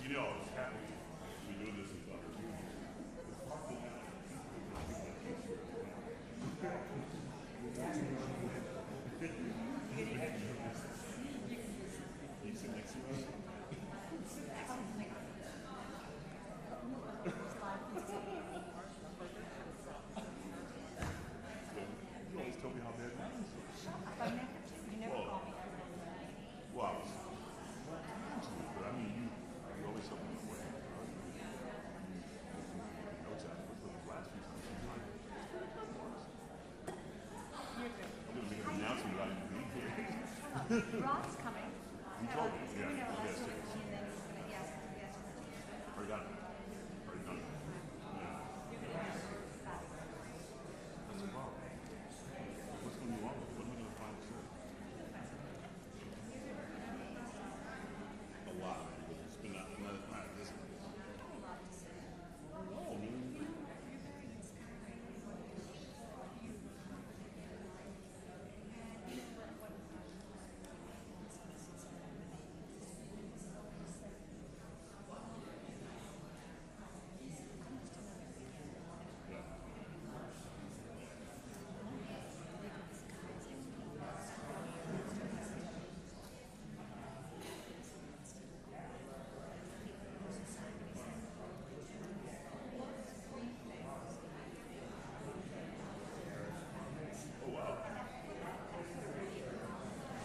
You know, I was happy to be doing this with other people. You sit next to us? You always tell me how bad mine is. You never Well, call me. well, I was, but I mean, you always tell me the way. Notes out for the last few times. I'm going to make an announcement about you being here. Rod's coming. You told me, yeah, You know, yes, last week, yes. and then he's gonna, yes. Already done it. Already done it. Yeah. That's a problem. What's going to be wrong with it? What am I going to find to say? A lot. Because it's been another time. This is. No, man. Oh, wow. Yeah. I'm not ashamed of this.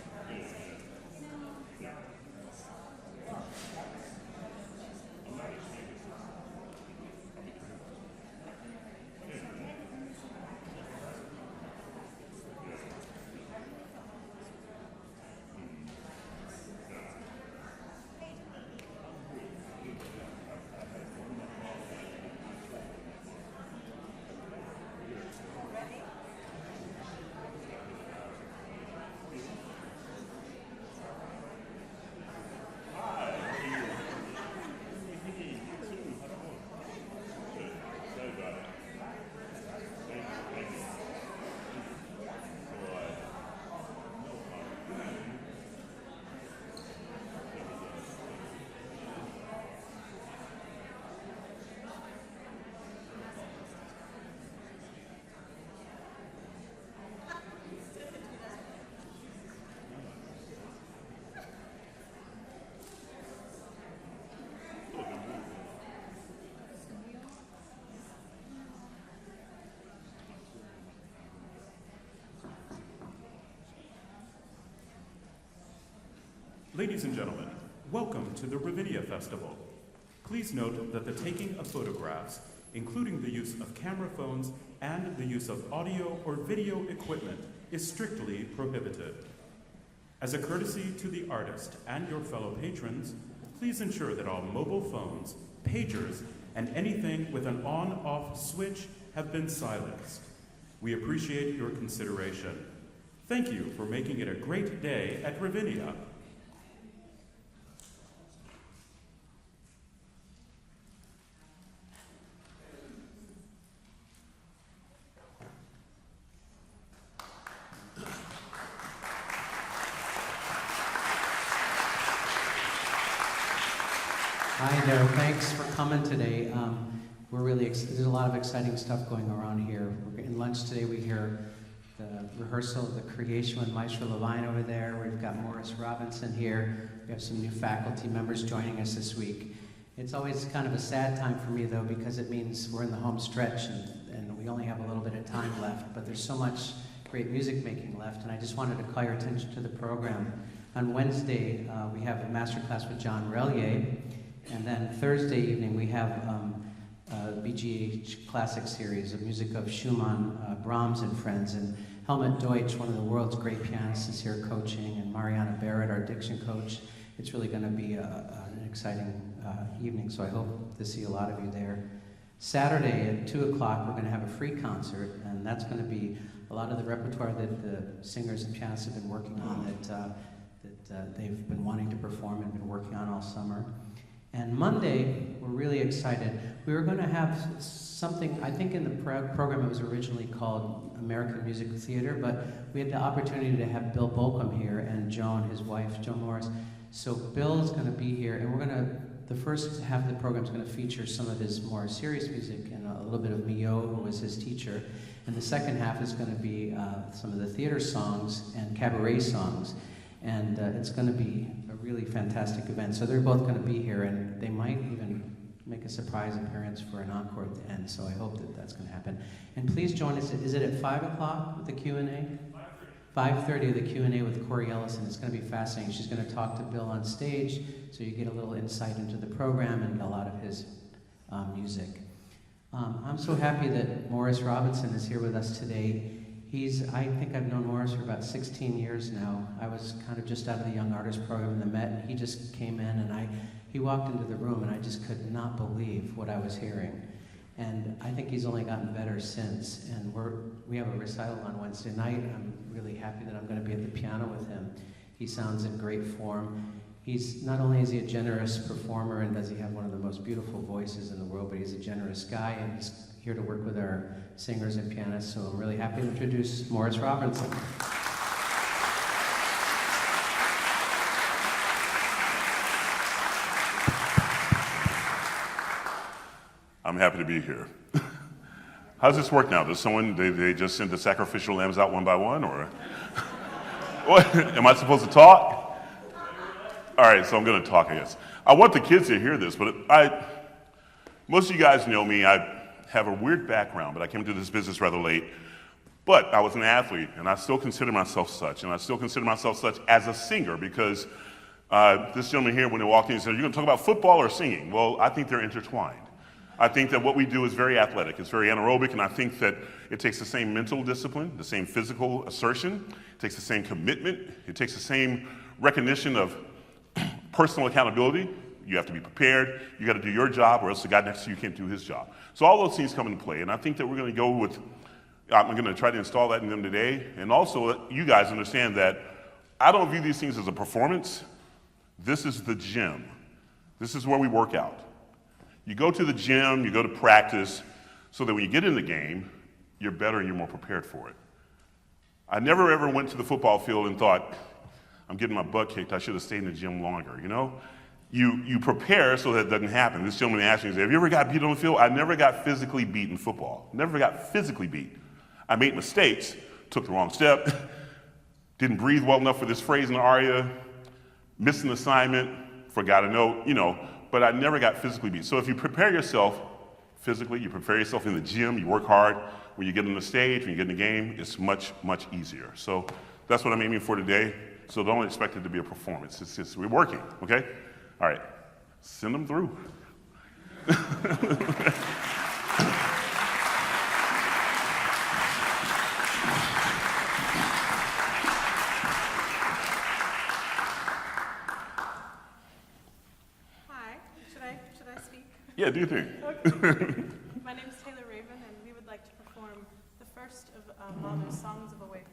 I'll be careful. Ladies and gentlemen, welcome to the Ravinia Festival. Please note that the taking of photographs, including the use of camera phones and the use of audio or video equipment, is strictly prohibited. As a courtesy to the artist and your fellow patrons, please ensure that all mobile phones, pagers, and anything with an on-off switch have been silenced. We appreciate your consideration. Thank you for making it a great day at Ravinia. Hi there, thanks for coming today. We're really, there's a lot of exciting stuff going around here. We're getting lunch today. We hear the rehearsal of the creation with Maestro Levine over there. We've got Morris Robinson here. We have some new faculty members joining us this week. It's always kind of a sad time for me though, because it means we're in the home stretch and we only have a little bit of time left, but there's so much great music making left, and I just wanted to call your attention to the program. On Wednesday, we have a master class with John Relier. And then Thursday evening, we have BGH Classic Series of music of Schumann, Brahms, and friends. And Helmut Deutsch, one of the world's great pianists, is here coaching, and Mariana Barrett, our diction coach. It's really going to be an exciting evening, so I hope to see a lot of you there. Saturday at 2 o'clock, we're going to have a free concert, and that's going to be a lot of the repertoire that the singers and pianists have been working on that they've been wanting to perform and been working on all summer. And Monday, we're really excited. We were going to have something, I think in the program it was originally called American Music Theater, but we had the opportunity to have Bill Bolcom here and Joan, his wife, Joan Morris. So Bill's going to be here, and we're going to the first half of the program is going to feature some of his more serious music and a little bit of Mio, who was his teacher. And the second half is going to be some of the theater songs and cabaret songs. And it's going to be a really fantastic event. So they're both going to be here, and they might even make a surprise appearance for an encore at the end. So I hope that that's going to happen. And please join us. Is it at 5 o'clock with the Q&A? 5:30 the Q&A with Corey Ellison. It's going to be fascinating. She's going to talk to Bill on stage, so you get a little insight into the program and a lot of his music. I'm so happy that Morris Robinson is here with us today. I think I've known Morris for about 16 years now. I was kind of just out of the Young Artist program in the Met, and he just came in, and he walked into the room, and I just could not believe what I was hearing. And I think he's only gotten better since. And we have a recital on Wednesday night. I'm really happy that I'm going to be at the piano with him. He sounds in great form. He's not only is he a generous performer and does he have one of the most beautiful voices in the world, but he's a generous guy, and he's here to work with our singers and pianists. So I'm really happy to introduce Morris Robinson. I'm happy to be here. How does this work now? Does someone, they just send the sacrificial lambs out one by one, or? What? Am I supposed to talk? All right, so I'm gonna talk, I guess. I want the kids to hear this, but most of you guys know me. I have a weird background, but I came into this business rather late. But I was an athlete, and I still consider myself such, and I still consider myself such as a singer, because this gentleman here, when he walked in, he said, "You're gonna talk about football or singing?" Well, I think they're intertwined. I think that what we do is very athletic, it's very anaerobic, and I think that it takes the same mental discipline, the same physical assertion, it takes the same commitment, it takes the same recognition of personal accountability. You have to be prepared, you gotta do your job, or else the guy next to you can't do his job. So all those things come into play, and I think that we're gonna go with, I'm gonna try to install that in them today, and also let you guys understand that I don't view these things as a performance. This is the gym. This is where we work out. You go to the gym, you go to practice, so that when you get in the game, you're better and you're more prepared for it. I never ever went to the football field and thought, I'm getting my butt kicked, I should have stayed in the gym longer, you know? You prepare so that it doesn't happen. This gentleman asked me, have you ever got beat on the field? I never got physically beat in football. Never got physically beat. I made mistakes, took the wrong step, didn't breathe well enough for this phrase in the aria, missed an assignment, forgot a note, you know, but I never got physically beat. So if you prepare yourself physically, you prepare yourself in the gym, you work hard, when you get on the stage, when you get in the game, it's much, much easier. So that's what I'm aiming for today. So don't expect it to be a performance. It's just, we're working, okay? All right, send them through. Yeah, do you think? Okay. My name is Taylor Raven, and we would like to perform the first of Mahler's Songs of a Wayfarer.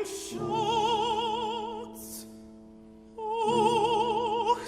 Schatz, oh,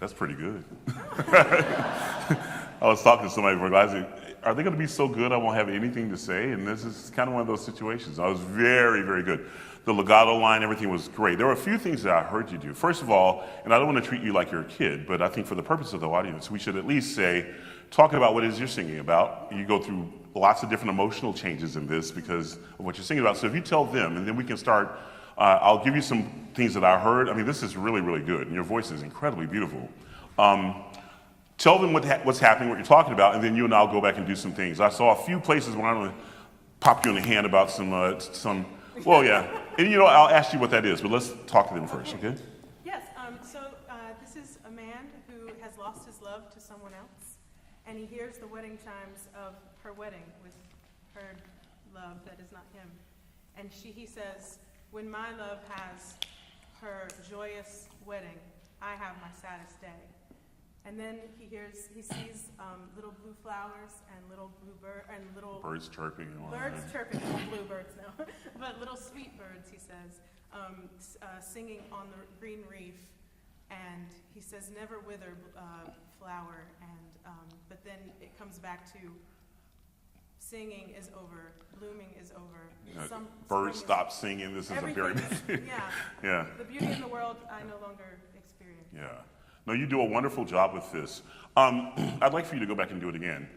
That's pretty good. I was talking to somebody realizing, are they going to be so good I won't have anything to say? And this is kind of one of those situations. I was very, very good. The legato line, everything was great. There were a few things that I heard you do. First of all, and I don't want to treat you like you're a kid, but I think for the purpose of the audience, we should at least say, talking about what it is you're singing about. You go through lots of different emotional changes in this because of what you're singing about. So if you tell them, and then we can start, I'll give you some things that I heard. I mean, this is really, really good, and your voice is incredibly beautiful. Tell them what's happening, what you're talking about, and then you and I'll go back and do some things. I saw a few places when I'm going to pop you in the hand about some, well, yeah. And I'll ask you what that is, but let's talk to them first, okay? Yes, this is a man who has lost his love to someone else, and he hears the wedding chimes of her wedding with her love that is not him. And he says, when my love has her joyous wedding, I have my saddest day. And then he sees little blue flowers and little birds chirping. Chirping, not bluebirds now, but little sweet birds, he says, singing on the green reef. And he says, never wither, flower. And but then it comes back to singing is over, blooming is over. Birds stop singing. This is a very yeah. The beauty in the world I no longer experience. Yeah. No, you do a wonderful job with this. I'd like for you to go back and do it again.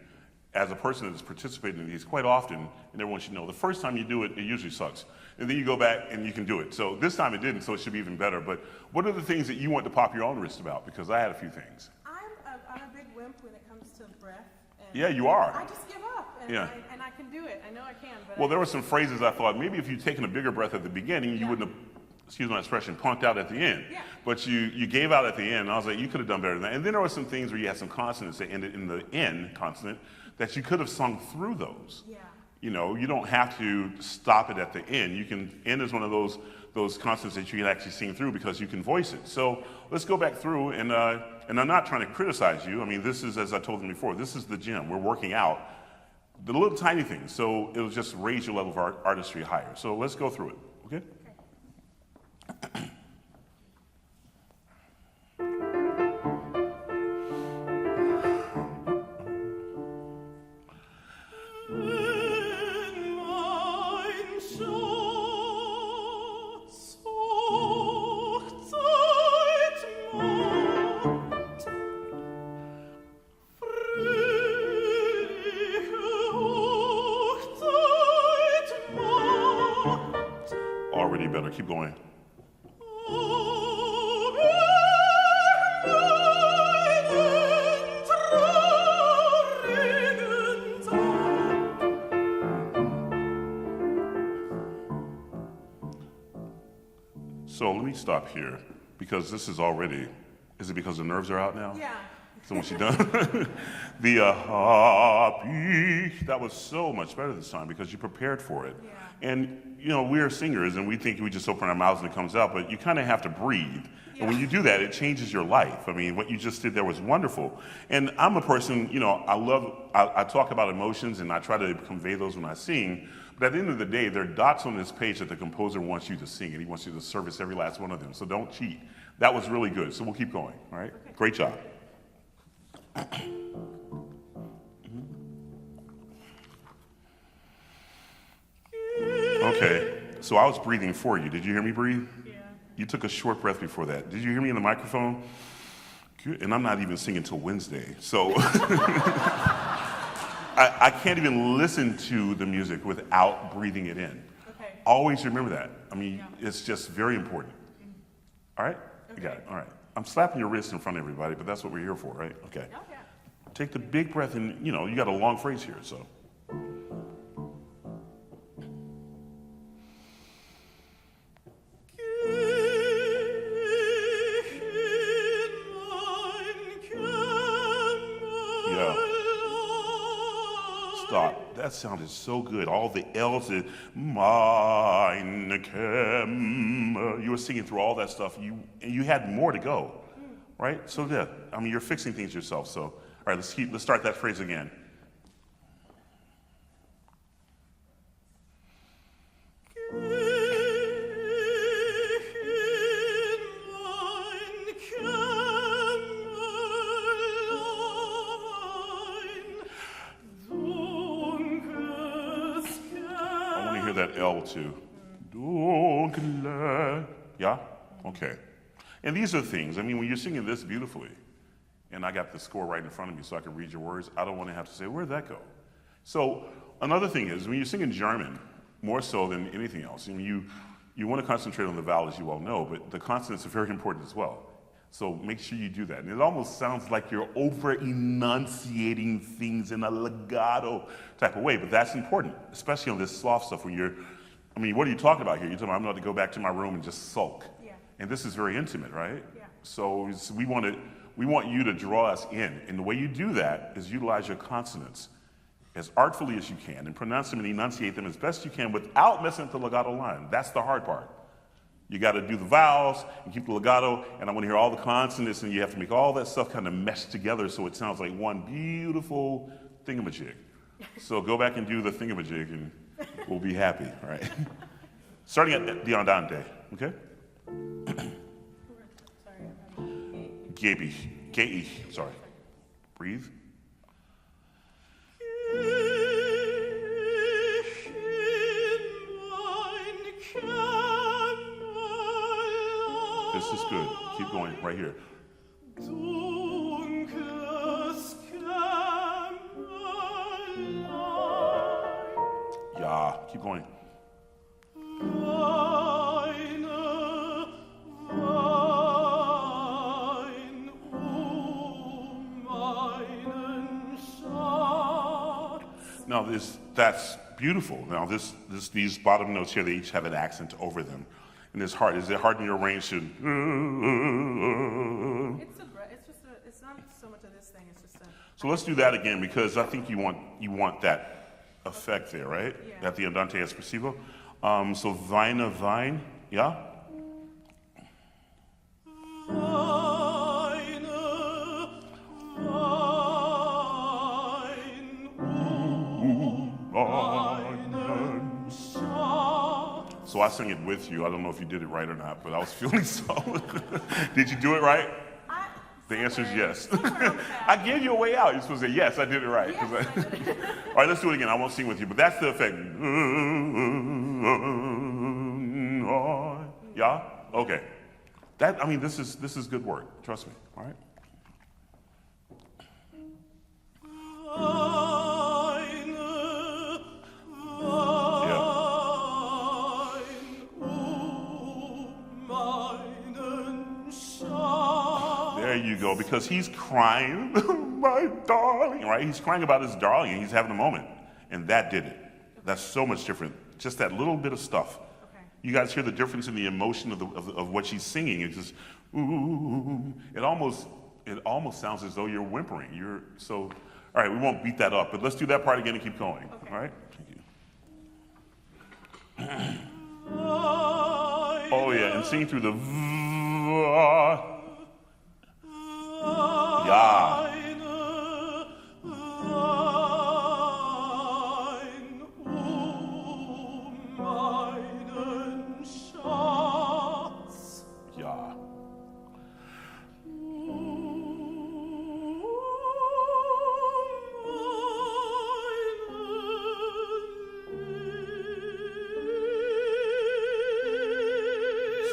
As a person that has participated in these quite often, and everyone should know, the first time you do it, it usually sucks. And then you go back and you can do it. So this time it didn't, so it should be even better. But what are the things that you want to pop your own wrist about? Because I had a few things. I'm a big wimp when it comes to breath. And yeah, you are. I just give up, and, and I can do it. I know I can. But well, there were some phrases I thought, maybe if you'd taken a bigger breath at the beginning, you wouldn't have, excuse my expression, punked out at the end. Yeah. But you gave out at the end, and I was like, you could have done better than that. And then there were some things where you had some consonants that ended in the N consonant that you could have sung through those. Yeah. You don't have to stop it at the end. You can, N is one of those consonants that you can actually sing through because you can voice it. So let's go back through, and I'm not trying to criticize you. I mean, this is, as I told them before, this is the gym. We're working out the little tiny things. So it'll just raise your level of artistry higher. So let's go through it, okay? Already better. Keep going. So let me stop here because this is already, is it because the nerves are out now? Yeah. So when she's done, the happy, that was so much better this time because you prepared for it. Yeah. And we're singers and we think we just open our mouths and it comes out, but you kind of have to breathe. Yeah. And when you do that, it changes your life. I mean, what you just did there was wonderful. And I'm a person, I talk about emotions and I try to convey those when I sing. But at the end of the day, there are dots on this page that the composer wants you to sing, and he wants you to service every last one of them. So don't cheat. That was really good. So we'll keep going. All right? Okay. Great job. Okay. So I was breathing for you. Did you hear me breathe? Yeah. You took a short breath before that. Did you hear me in the microphone? Good. And I'm not even singing till Wednesday. So I can't even listen to the music without breathing it in. Okay. Always remember that. I mean, it's just very important. All right? Okay. You got it. All right. I'm slapping your wrist in front of everybody, but that's what we're here for, right? Okay. Okay. Take the big breath and, you got a long phrase here, so. Stop. That sounded so good. All the L's, mine, you were singing through all that stuff. You had more to go, right? So yeah, I mean, you're fixing things yourself. So, all right, let's start that phrase again. that L too. Dunkel. Yeah? Okay. And these are things, I mean, when you're singing this beautifully, and I got the score right in front of me so I can read your words, I don't want to have to say, where'd that go? So another thing is, when you sing in German, more so than anything else, I mean, you want to concentrate on the vowel, as you all know, but the consonants are very important as well. So make sure you do that. And it almost sounds like you're over-enunciating things in a legato type of way, but that's important, especially on this soft stuff when you're, I mean, what are you talking about here? You're talking about, I'm going to go back to my room and just sulk. Yeah. And this is very intimate, right? Yeah. So we want you to draw us in. And the way you do that is utilize your consonants as artfully as you can and pronounce them and enunciate them as best you can without messing with the legato line. That's the hard part. You got to do the vowels and keep the legato, and I want to hear all the consonants, and you have to make all that stuff kind of mesh together so it sounds like one beautiful thingamajig. So go back and do the thingamajig, and we'll be happy, all right? Starting at the andante, okay? Sorry. Gei, sorry. Breathe. This is good. Keep going right here. Yeah, keep going. Now that's beautiful. Now these bottom notes here, they each have an accent over them. And it's hard. Is it hard in your range to? It's not so much of this thing. It's just a. So let's do that again because I think you want that effect there, right? Yeah. At the andante espressivo. So vine, yeah. So I sang it with you. I don't know if you did it right or not, but I was feeling so. Did you do it right? The answer is yes. I gave you a way out. You're supposed to say, yes, I did it right. Yes, I did it. All right, let's do it again. I won't sing with you, but that's the effect. Yeah? Okay. This is good work. Trust me. All right? There you go, because he's crying, my darling, right? He's crying about his darling, and he's having a moment. And that did it. That's so much different. Just that little bit of stuff. Okay. You guys hear the difference in the emotion of what she's singing. It's just, ooh. It almost sounds as though you're whimpering. All right, we won't beat that up, but let's do that part again and keep going. Okay. All right? Thank you. Oh, yeah, and sing through the yeah. Yeah.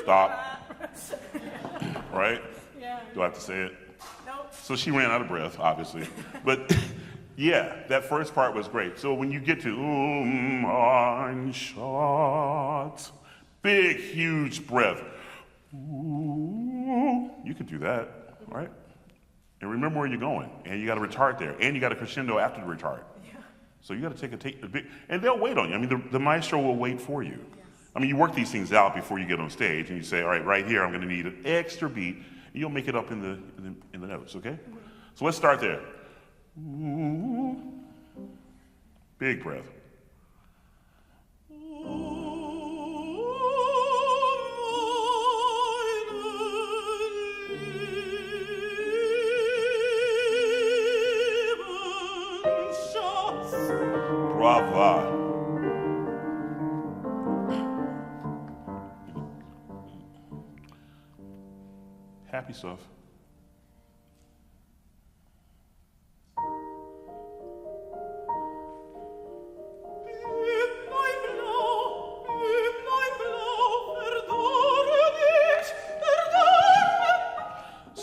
Stop. Right? Yeah. Do I have to say it? Nope. So she ran out of breath, obviously. But yeah, that first part was great. So when you get to ein Schatz, big, huge breath. Ooh, you could do that, right? And remember where you're going. And you got a retard there. And you got a crescendo after the retard. Yeah. So you got to take a big, and they'll wait on you. I mean, the maestro will wait for you. Yes. I mean, you work these things out before you get on stage, and you say, all right here, I'm going to need an extra beat, and you'll make it up in the notes, okay? Mm-hmm. So let's start there. Ooh. Big breath. Brava. Happy stuff.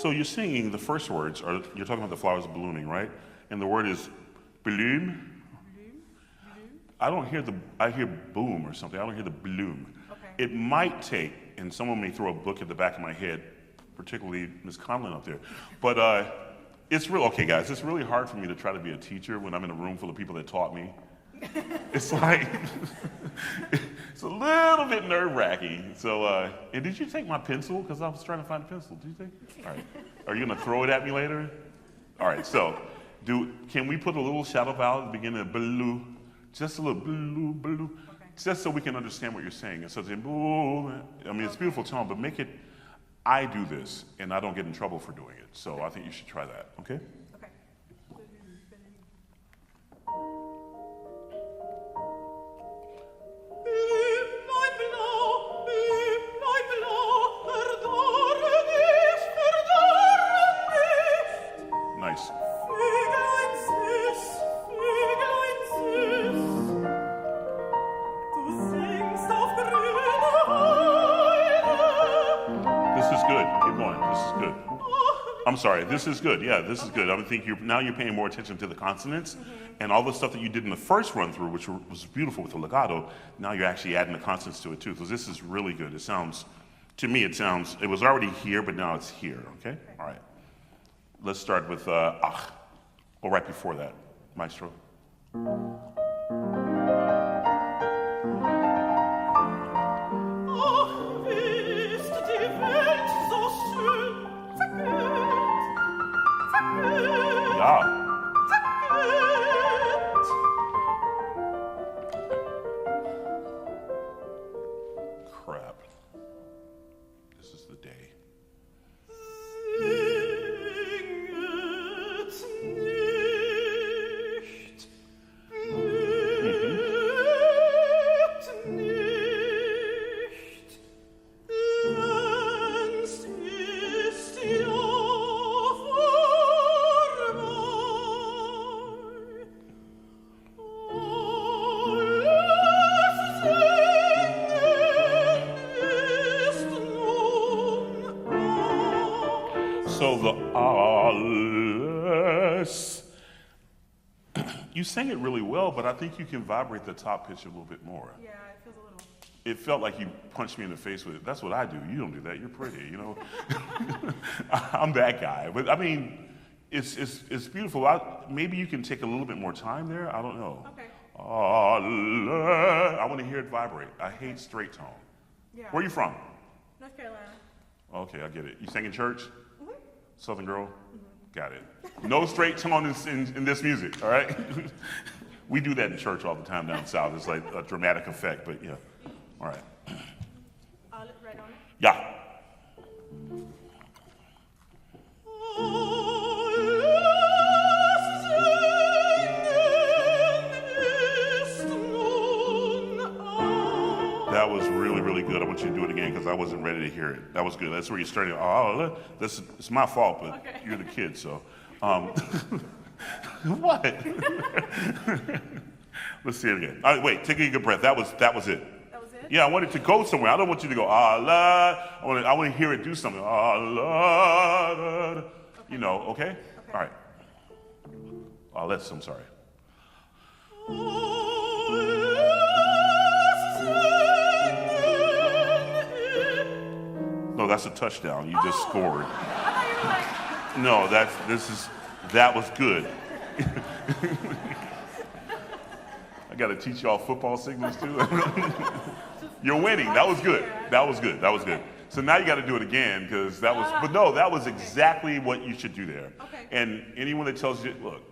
So you're singing the first words, or you're talking about the flowers ballooning, right? And the word is bloom. I don't hear I hear boom or something. I don't hear the bloom. Okay. It might take, and someone may throw a book at the back of my head, particularly Ms. Conlon up there. But it's real, okay guys, it's really hard for me to try to be a teacher when I'm in a room full of people that taught me. It's like, it's a little bit nerve-wracking. So, and did you take my pencil? Because I was trying to find a pencil. Did you take? All right. Are you gonna throw it at me later? All right, so, can we put a little shadow vowel at the beginning of blue? Just a little blue, blue, Okay. just so we can understand what you're saying. And so, I mean, it's a beautiful tone, but make it, I do this, and I don't get in trouble for doing it. So I think you should try that, okay? Okay. Nice. This is good. Keep going. This is good. I'm sorry. This is good. Yeah, this is good. I think now you're paying more attention to the consonants and all the stuff that you did in the first run through, which was beautiful with the legato. Now you're actually adding the consonants to it too. So this is really good. It sounds, to me, it was already here, but now it's here. Okay. All right. Let's start with ach, or right before that, maestro. Ja. Crap. This is the day. So the alles, you sang it really well, but I think you can vibrate the top pitch a little bit more. Yeah, it feels a little. It felt like you punched me in the face with it. That's what I do. You don't do that. You're pretty, you know. I'm that guy. But I mean, it's beautiful. Maybe you can take a little bit more time there. I don't know. Okay. I want to hear it vibrate. I hate straight tone. Yeah. Where are you from? North Carolina. Okay, I get it. You sang in church? Mm-hmm. Southern girl? Got it. No straight tone in this music, all right? We do that in church all the time down south. It's like a dramatic effect, but yeah. All right. Right on it. Yeah. That was really, really good. I want you to do it again because I wasn't ready to hear it. That was good. That's where you're starting. Oh, it's my fault, but Okay. you're the kid, so. What? Let's see it again. All right, wait, take a good breath. That was it. That was it? Yeah, I want it to go somewhere. I don't want you to go, Allah. I want to hear it do something. Allah. Okay. You know, okay? Okay. All right. I'm sorry. No, that's a touchdown. You just scored. I thought you were like, No, that was good. I got to teach y'all football signals too. You're winning. That was good. That was good. That was good. So now you got to do it again because that was exactly what you should do there. Okay. And anyone that tells you, look,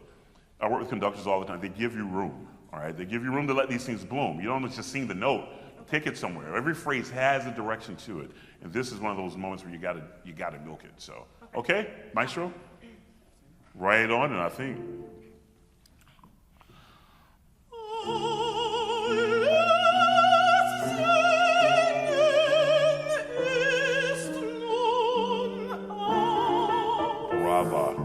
I work with conductors all the time. They give you room. All right. They give you room to let these things bloom. You don't just sing the note. Take it somewhere. Every phrase has a direction to it, and this is one of those moments where you gotta milk it. So, okay, maestro, right on, and I think. Brava.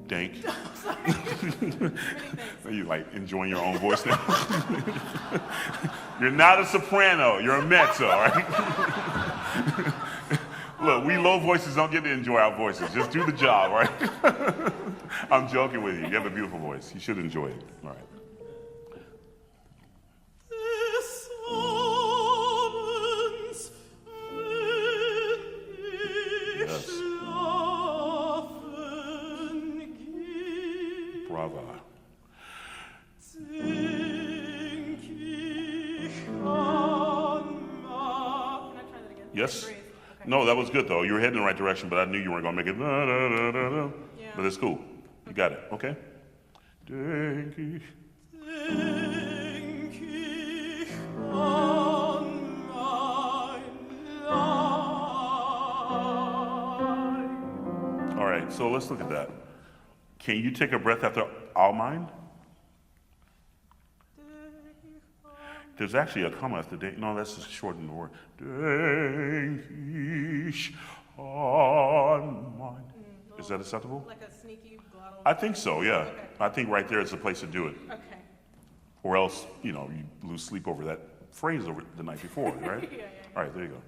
Dank. Many things. Are you like enjoying your own voice now? You're not a soprano, you're a mezzo, all right? Look, we low voices don't get to enjoy our voices. Just do the job, right? I'm joking with you. You have a beautiful voice. You should enjoy it. All right. Yes. Brava. Can I try that again? Yes? Breathe. Okay. No, that was good though. You were heading in the right direction, but I knew you weren't going to make it. Da, da, da, da, da. Yeah. But it's cool. You got it. Okay? Denk ich. All right, so let's look at that. Can you take a breath after all mine? There's actually a comma after denk. No, that's just shortening the word. Denk ich an mine. Is that acceptable? Like a sneaky glottal. I think so, yeah. Okay. I think right there is the place to do it. Okay. Or else, you lose sleep over that phrase over the night before, right? Yeah. All right, there you go.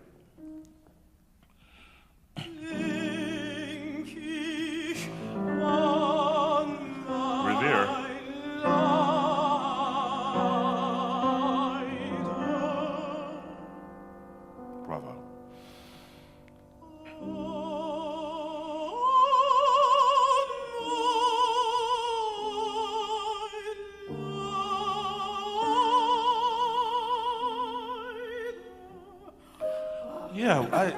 We're there. Bravo. Yeah,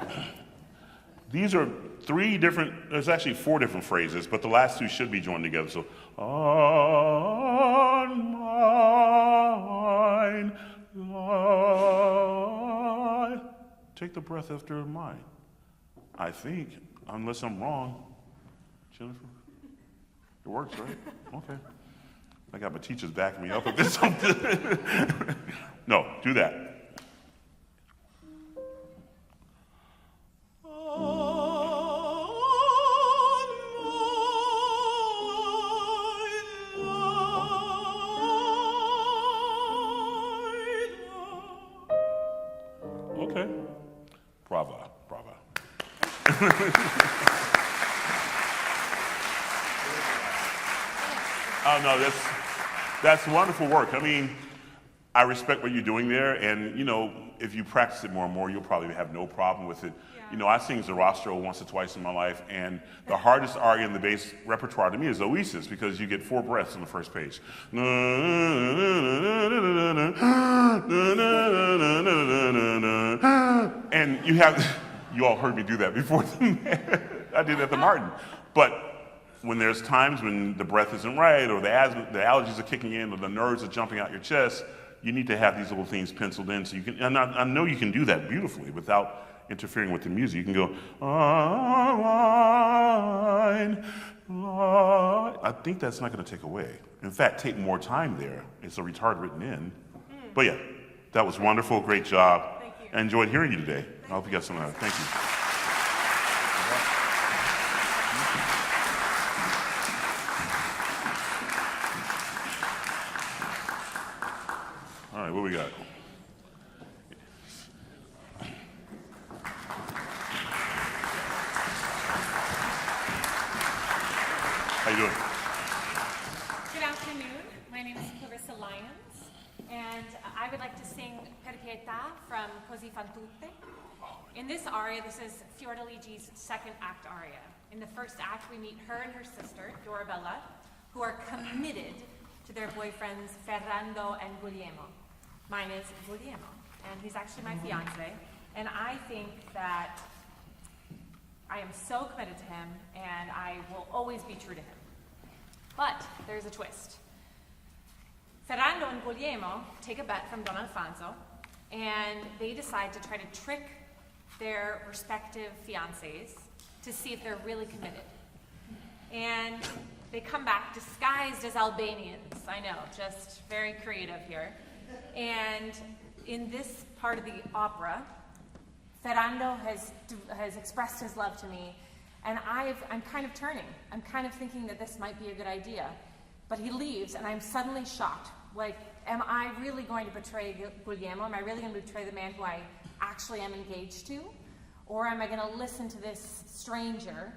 these are there's actually 4 different phrases, but the last 2 should be joined together. So, on mine, lie. Take the breath after mine. I think, unless I'm wrong. Jennifer? It works, right? Okay. I got my teachers backing me up a bit. No, do that. Okay. Brava. Oh no, that's wonderful work. I mean, I respect what you're doing there, and if you practice it more and more, you'll probably have no problem with it. Yeah. I sing Zoroastro once or twice in my life, and the hardest aria in the bass repertoire to me is Oasis, because you get 4 breaths on the first page. And you all heard me do that before. I did it at the Martin. But when there's times when the breath isn't right, or the allergies are kicking in, or the nerves are jumping out your chest, you need to have these little things penciled in so you can, and I know you can do that beautifully without interfering with the music. You can go, I think that's not going to take away. In fact, take more time there. It's a retard written in. But yeah, that was wonderful. Great job. Thank you. I enjoyed hearing you today. I hope you got some of that. Thank you. All right, what we got? How you doing? Good afternoon. My name is Clarissa Lyons, and I would like to sing Per Pietà from Così fan tutte. In this aria, this is Fiordaligi's second act aria. In the first act, we meet her and her sister, Dorabella, who are committed to their boyfriends Ferrando and Guglielmo. Mine is Guglielmo, and he's actually my fiance, and I think that I am so committed to him, and I will always be true to him. But there's a twist. Ferrando and Guglielmo take a bet from Don Alfonso, and they decide to try to trick their respective fiancés to see if they're really committed. And they come back disguised as Albanians. I know, just very creative here. And in this part of the opera, Ferrando has expressed his love to me, And I'm kind of turning. I'm kind of thinking that this might be a good idea. But he leaves, and I'm suddenly shocked. Like, am I really going to betray Guglielmo? Am I really going to betray the man who I actually am engaged to? Or am I going to listen to this stranger?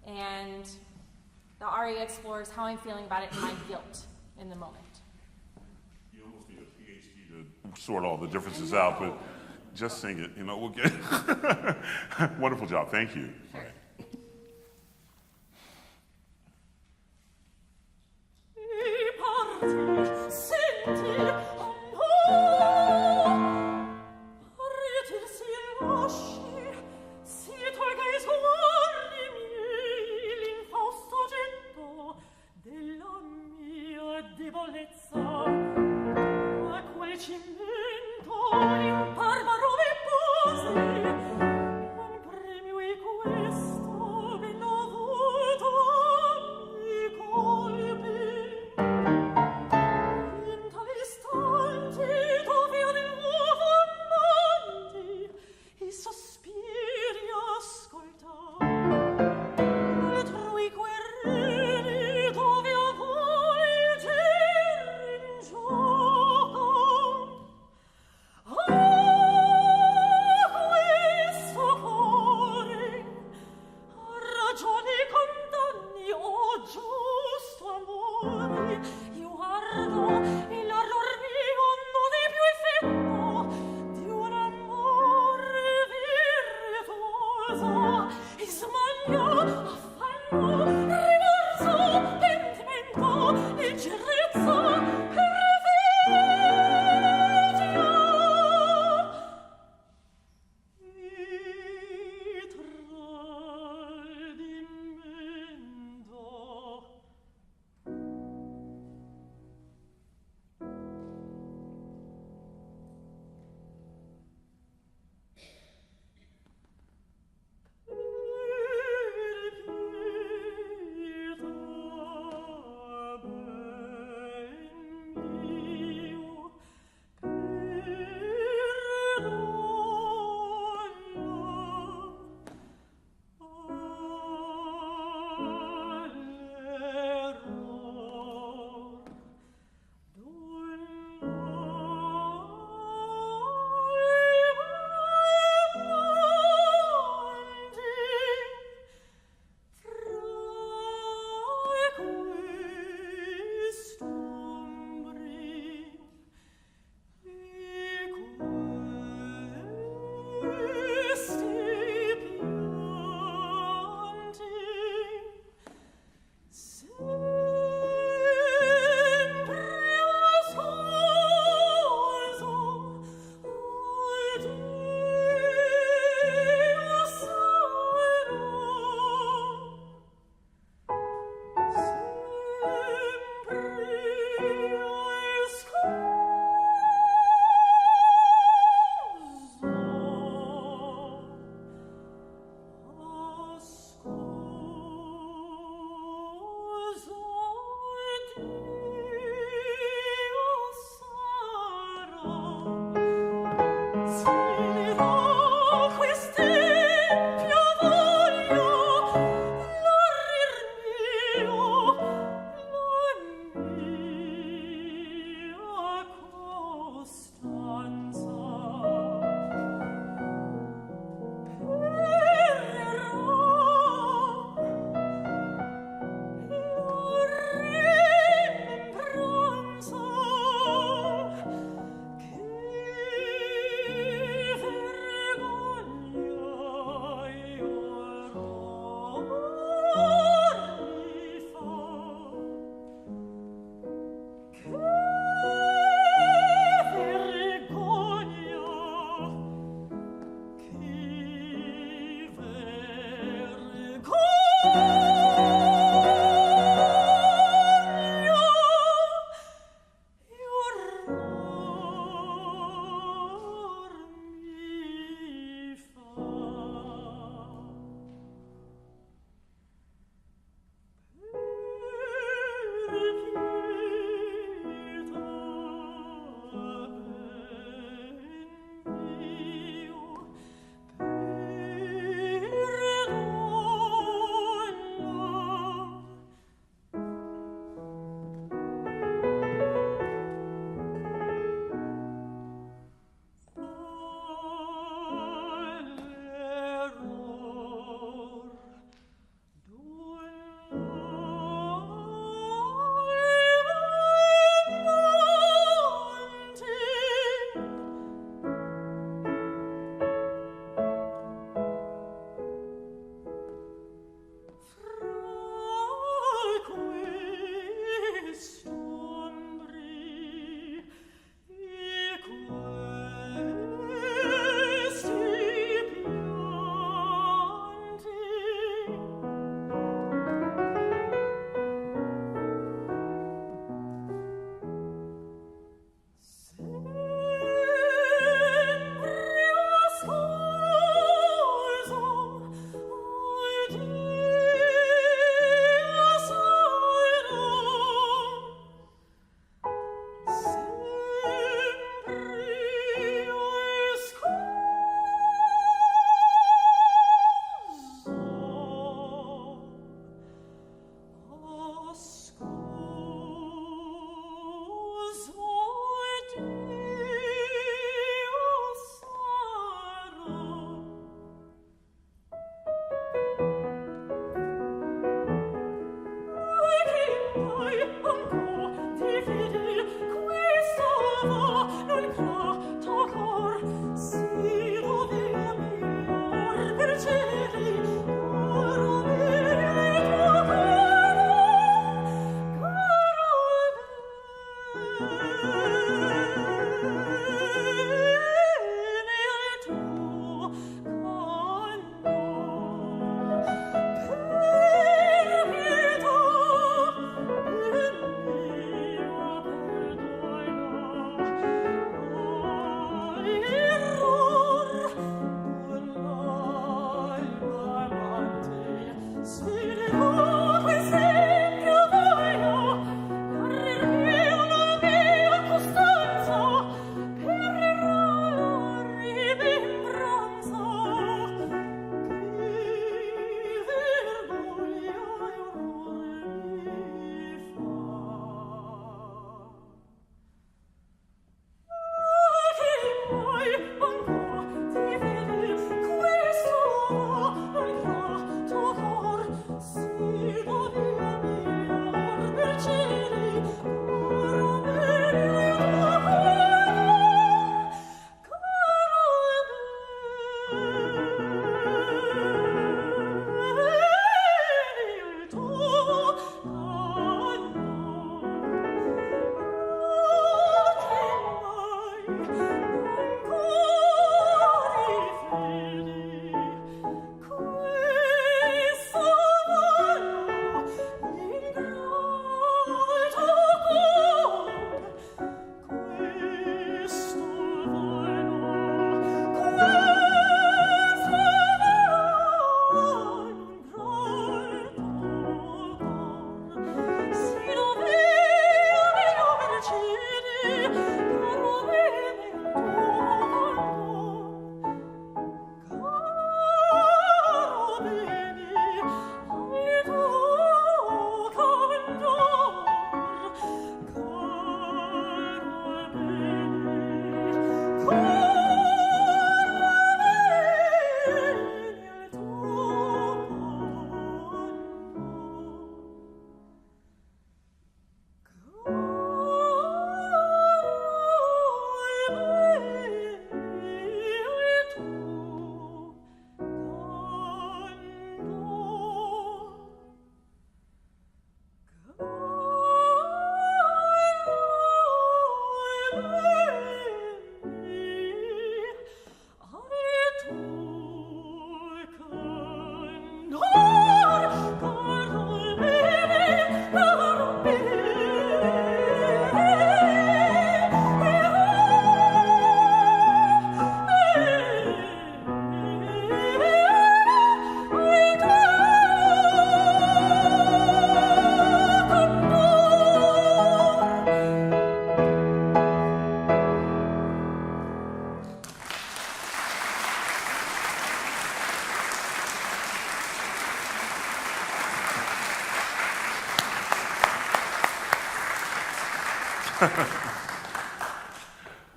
And the aria explores how I'm feeling about it and my guilt in the moment. You almost need a PhD to sort all the differences out, but just sing it, we'll get it. Wonderful job, thank you. Sure.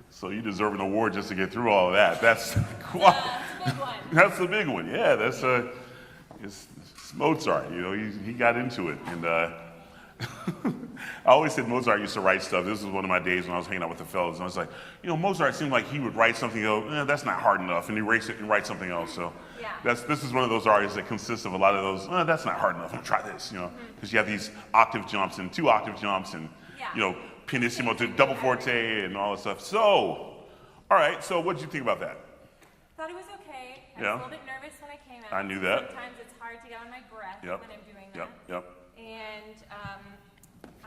So you deserve an award just to get through all of that. That's Big one. that's the big one. Yeah, that's it's Mozart. You know, he got into it, and I always said Mozart used to write stuff. This was one of my days when I was hanging out with the fellas, and I was like, you know, Mozart seemed like he would write something else. That's not hard enough, and erase it and write something else. So Yeah. this is one of those artists that consists of a lot of those. That's not hard enough. I'm gonna try this, you know, because you have these octave jumps and 2 octave jumps, and Yeah. you know, pianissimo to double forte and all that stuff. So, all right. So, what did you think about that? Thought it was okay. I was Yeah. a little bit nervous when I came out. I knew that. Sometimes it's hard to get on my breath Yep. when I'm doing Yep. that. Yep. And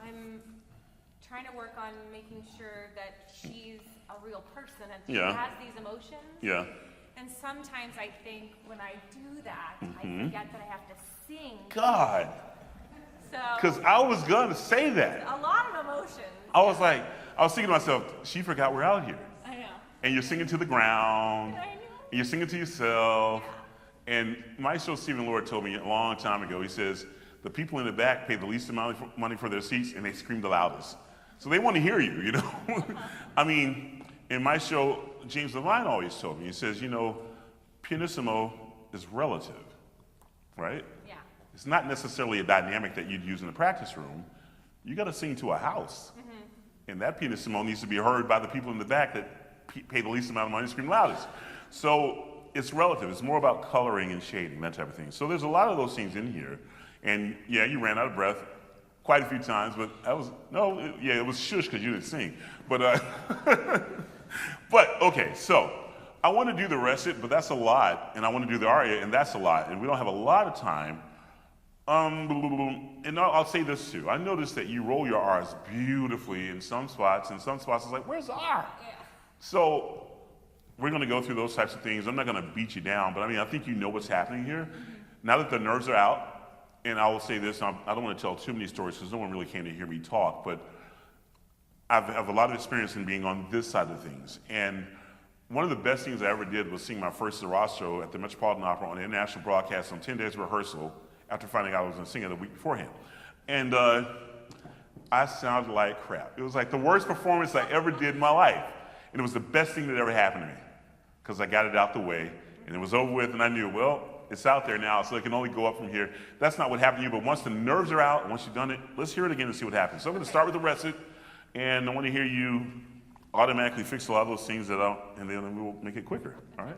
I'm trying to work on making sure that she's a real person and she Yeah. has these emotions. Yeah. And sometimes I think when I do that, I forget that I have to sing. God, So because I was gonna say that. a lot of emotions. I was thinking to myself, she forgot we're out here, I know. and you're singing to the ground, I know. and you're singing to yourself. And Maestro Stephen Lord told me a long time ago. He says the people in the back pay the least amount of money for their seats, and they scream the loudest. So they want to hear you, you know? I mean, in my show, James Levine always told me, he says, you know, pianissimo is relative, right? Yeah. It's not necessarily a dynamic that you'd use in the practice room, you got to sing to a house. And that pianissimo needs to be heard by the people in the back that pay the least amount of money to scream loudest. So it's relative. It's more about coloring and shading, that type of thing. So there's a lot of those things in here. And yeah, you ran out of breath quite a few times, but it was shush because you didn't sing. But, but okay, so I want to do the rest of it, but that's a lot. And I want to do the aria, and that's a lot. And we don't have a lot of time. And I'll say this too. I noticed that you roll your R's beautifully in some spots, and some spots it's like, where's the R? Yeah. So we're going to go through those types of things. I'm not going to beat you down, but I mean, I think you know what's happening here. Now that the nerves are out, and I will say this, I don't want to tell too many stories because no one really came to hear me talk, but I have a lot of experience in being on this side of things. And one of the best things I ever did was sing my first Sarastro at the Metropolitan Opera on an international broadcast on 10 days of rehearsal after finding out I was going to sing it a week beforehand. And I sounded like crap. It was like the worst performance I ever did in my life. And it was the best thing that ever happened to me because I got it out the way and it was over with and I knew, well, it's out there now, so it can only go up from here. That's not what happened to you, but once the nerves are out, once you've done it, let's hear it again and see what happens. So I'm going to start with the rest of it, and I want to hear you automatically fix a lot of those things and then we'll make it quicker, all right?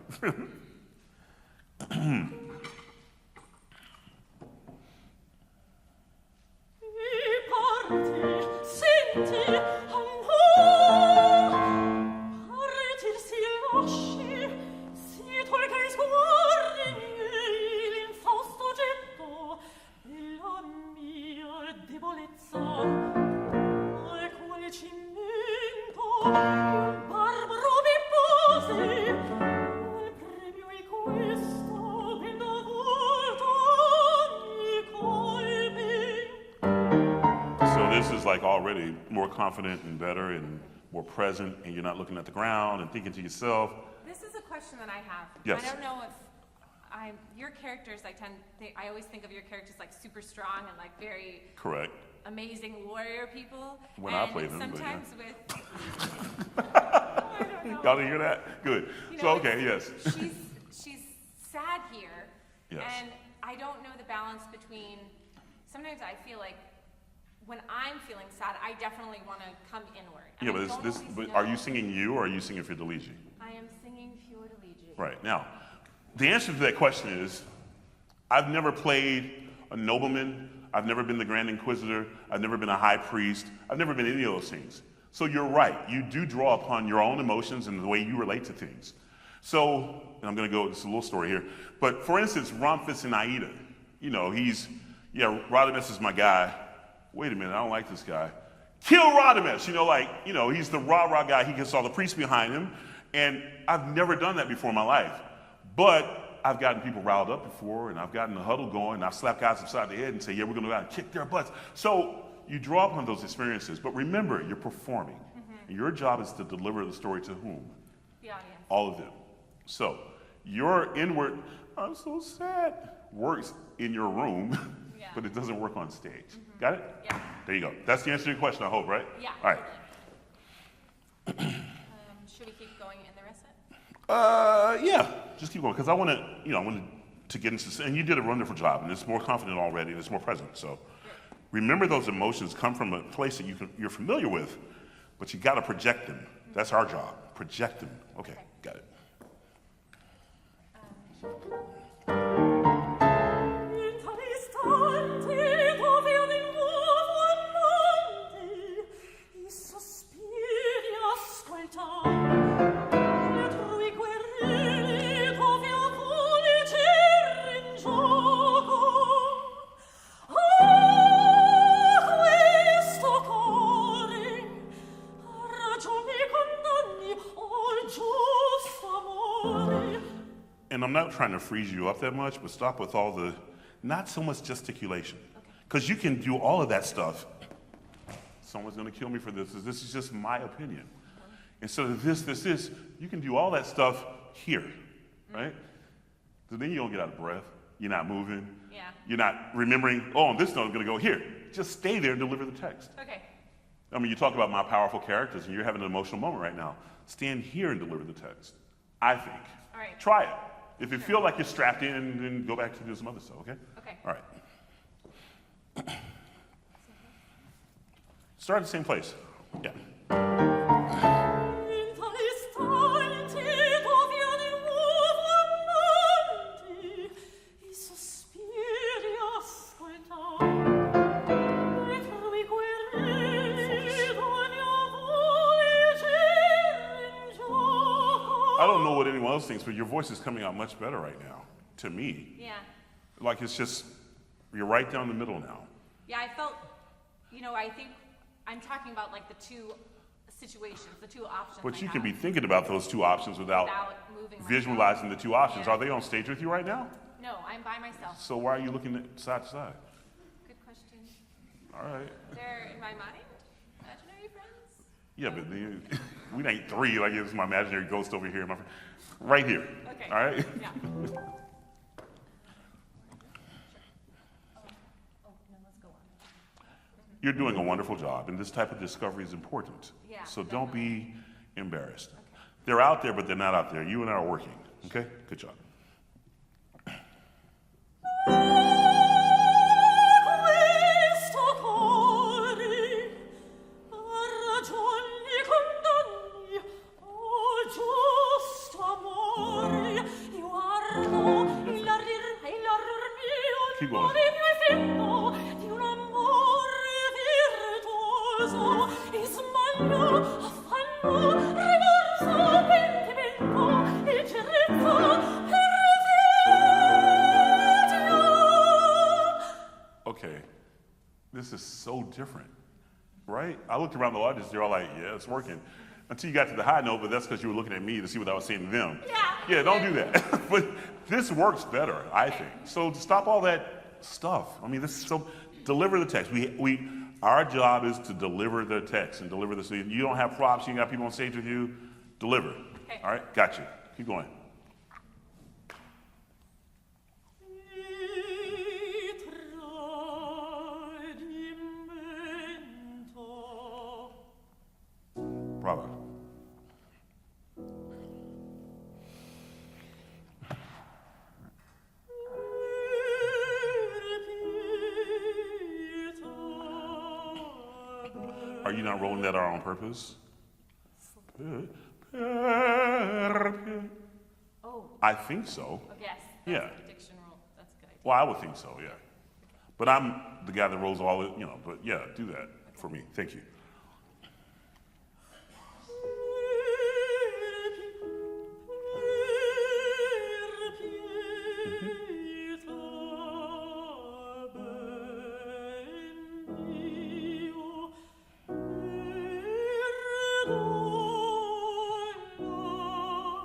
This is like already more confident and better and more present, and you're not looking at the ground and thinking to yourself. This is a question that I have. Yes. I don't know if your characters, I always think of your characters like super strong and like very Correct. amazing warrior people. When and I play them, sometimes but with, I don't know. Y'all didn't hear that? Good. You So, know, okay, yes. she's sad here, Yes. and I don't know the balance between, sometimes I feel like when I'm feeling sad, I definitely want to come inward. And Yeah, I but don't always are know- you singing you or are you singing Fiordiligi? I am singing Fiordiligi. Right. Now, the answer to that question is, I've never played a nobleman, I've never been the Grand Inquisitor, I've never been a high priest, I've never been any of those things. So you're right, you do draw upon your own emotions and the way you relate to things. So, and I'm gonna go, it's a little story here, but for instance, Ramphis in Aida, you know, Rodimus is my guy. Wait a minute, I don't like this guy. Kill Rodimus, he's the rah-rah guy, he gets all the priests behind him, and I've never done that before in my life. But I've gotten people riled up before, and I've gotten the huddle going, and I've slapped guys upside the head and say, yeah, we're gonna go out and kick their butts. So you draw upon those experiences, but remember, you're performing. And your job is to deliver the story to whom? The audience. All of them. So your inward, I'm so sad, works in your room, Yeah. but it doesn't work on stage. Got it? Yeah. There you go. That's the answer to your question, I hope, right? Yeah. All right. Should we keep going in the rest of it? Yeah, just keep going, because I wanted to get into, and you did a wonderful job, and it's more confident already, and it's more present, so. Remember those emotions come from a place that you're familiar with, but you gotta project them. That's our job, project them. Okay, got it. And I'm not trying to freeze you up that much, but stop with all the, not so much gesticulation. Because you can do all of that stuff. Someone's gonna kill me for this. This is just my opinion. Instead of this, you can do all that stuff here, right? So then you don't get out of breath. You're not moving. Yeah. You're not remembering, oh, this note I'm gonna go here. Just stay there and deliver the text. Okay. I mean, you talk about my powerful characters and you're having an emotional moment right now. Stand here and deliver the text, I think. All right. Try it. If you feel like you're strapped in, then go back to do some other stuff, okay? Okay. All right. Start at the same place. Yeah. I don't know what anyone else thinks, but your voice is coming out much better right now, to me. Yeah. Like it's just, you're right down the middle now. Yeah, I felt, I think I'm talking about like the two situations, the two options. But I you have can be thinking about those two options without moving my visualizing the two options. Yeah. Are they on stage with you right now? No, I'm by myself. So why are you looking side to side? Good question. All right. They're in my mind. Imaginary friends. Yeah, but we ain't three. Like it's my imaginary ghost over here. Right here. Okay. All right? Yeah. Oh, no, let's go on. You're doing a wonderful job, and this type of discovery is important. Yeah, So don't be embarrassed. They're out there, but they're not out there. You and I are working. Okay? Good job. Keep going. Okay, this is so different, right? I looked around the audience, they're all like, yeah, it's working. Until you got to the high note, but that's because you were looking at me to see what I was saying to them. Yeah, don't do that. But this works better, I think. So stop all that stuff. I mean, this is so, deliver the text. Our job is to deliver the text and deliver this. So you don't have props, you got people on stage with you, deliver. Okay. All right, got you. Keep going. Bravo. Are you not rolling that R on purpose? Oh, I think so. yes. Yeah. That's a diction rule. That's a good idea. Well, I would think so, yeah. But I'm the guy that rolls all it, but yeah, do that for me. Thank you.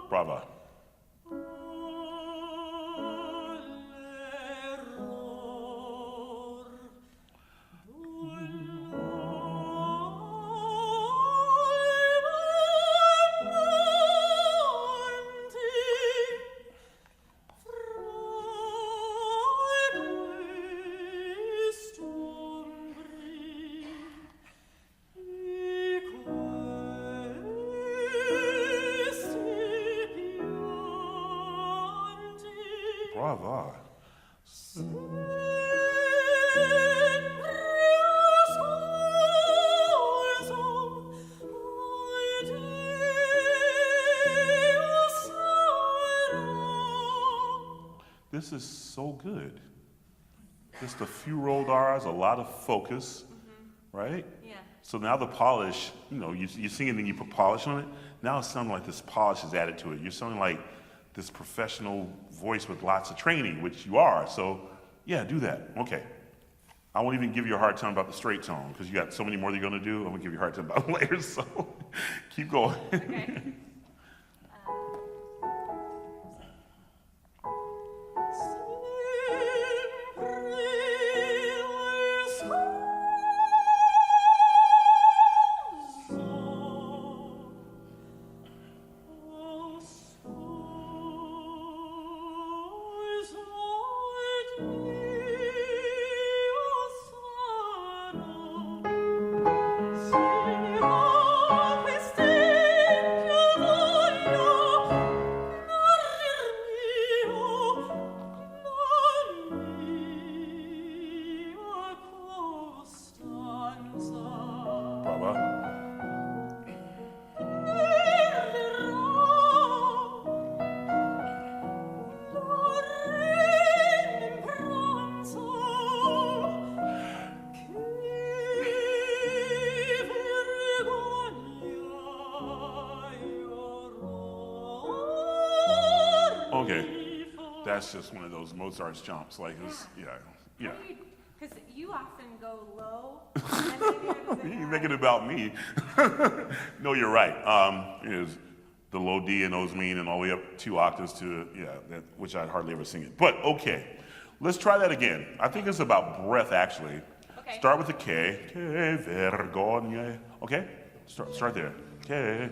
Brava. Brava. This is so good. Just a few rolled R's, a lot of focus, right? Yeah. So now the polish, you sing it and you put polish on it. Now it's sounding like this polish is added to it. You're sounding like this professional voice with lots of training, which you are. So yeah, do that. Okay. I won't even give you a hard time about the straight tone because you got so many more that you're gonna do. I'm gonna give you a hard time about it later. So keep going. Okay. Queste that's just one of those Mozart's jumps. Like, it's, yeah. Because you often go low. And then You're making it about me. No, you're right. Is the low D and O's mean and all the way up 2 octaves to, which I'd hardly ever sing it. But okay, let's try that again. I think it's about breath, actually. Okay. Start with the K. Que vergogna. Okay? Start there. K.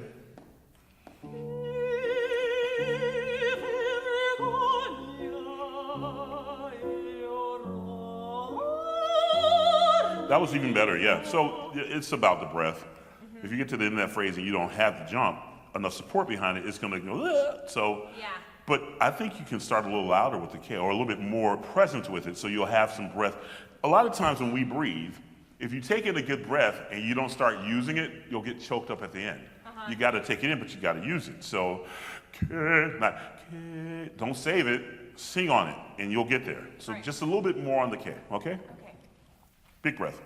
That was even better, yeah. So it's about the breath. Mm-hmm. If you get to the end of that phrase and you don't have the jump, enough support behind it, it's going to go, so. Yeah. But I think you can start a little louder with the K or a little bit more present with it so you'll have some breath. A lot of times when we breathe, if you take in a good breath and you don't start using it, you'll get choked up at the end. You got to take it in, but you got to use it. So, don't save it, sing on it, and you'll get there. So right. Just a little bit more on the K, okay? Okay. Big breath.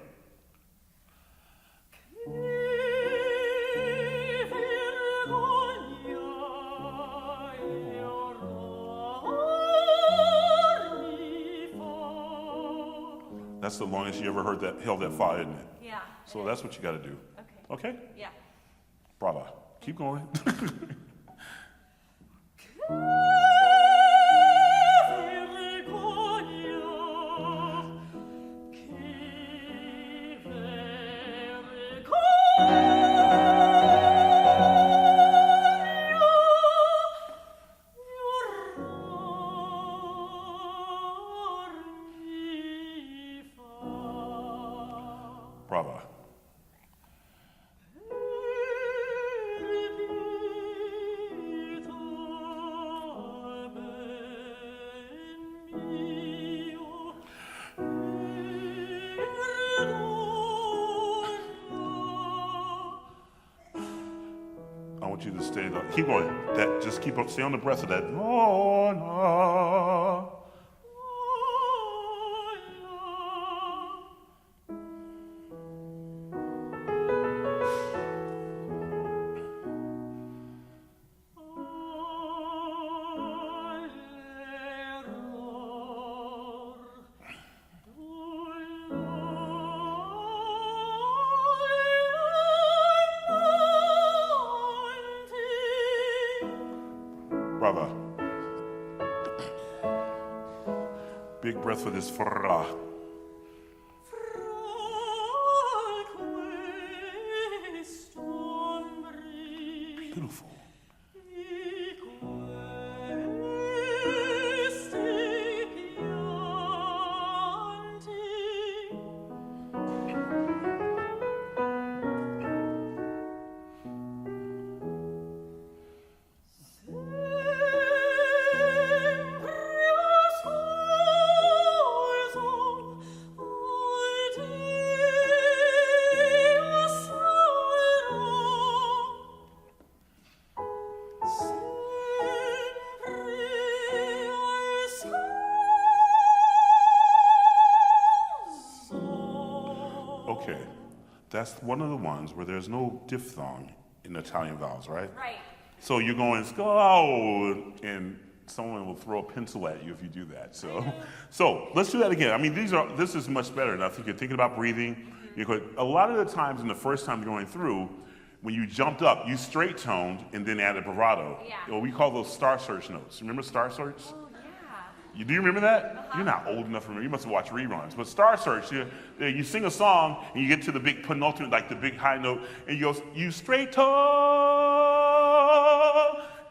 That's the longest you ever held that fa, isn't it? Yeah. So that's what you got to do. Okay. Okay? Yeah. Bravo. Keep going. Bravo. I want you to stay. Keep going. Just keep up. Stay on the breath of that. Oh, no. Bravo. Big breath for this fra. Beautiful. Okay, that's one of the ones where there's no diphthong in Italian vowels, right? Right. So you're going, oh, and someone will throw a pencil at you if you do that. So let's do that again. I mean, this is much better. And I think you're thinking about breathing. A lot of the times in the first time going through, when you jumped up, you straight toned and then added bravado. Yeah. We call those star search notes. Remember star search? Oh, yeah. Do you remember that? You're not old enough to remember. You must have watched reruns. But Star Search, you sing a song and you get to the big penultimate, like the big high note, and you go, you straight tone.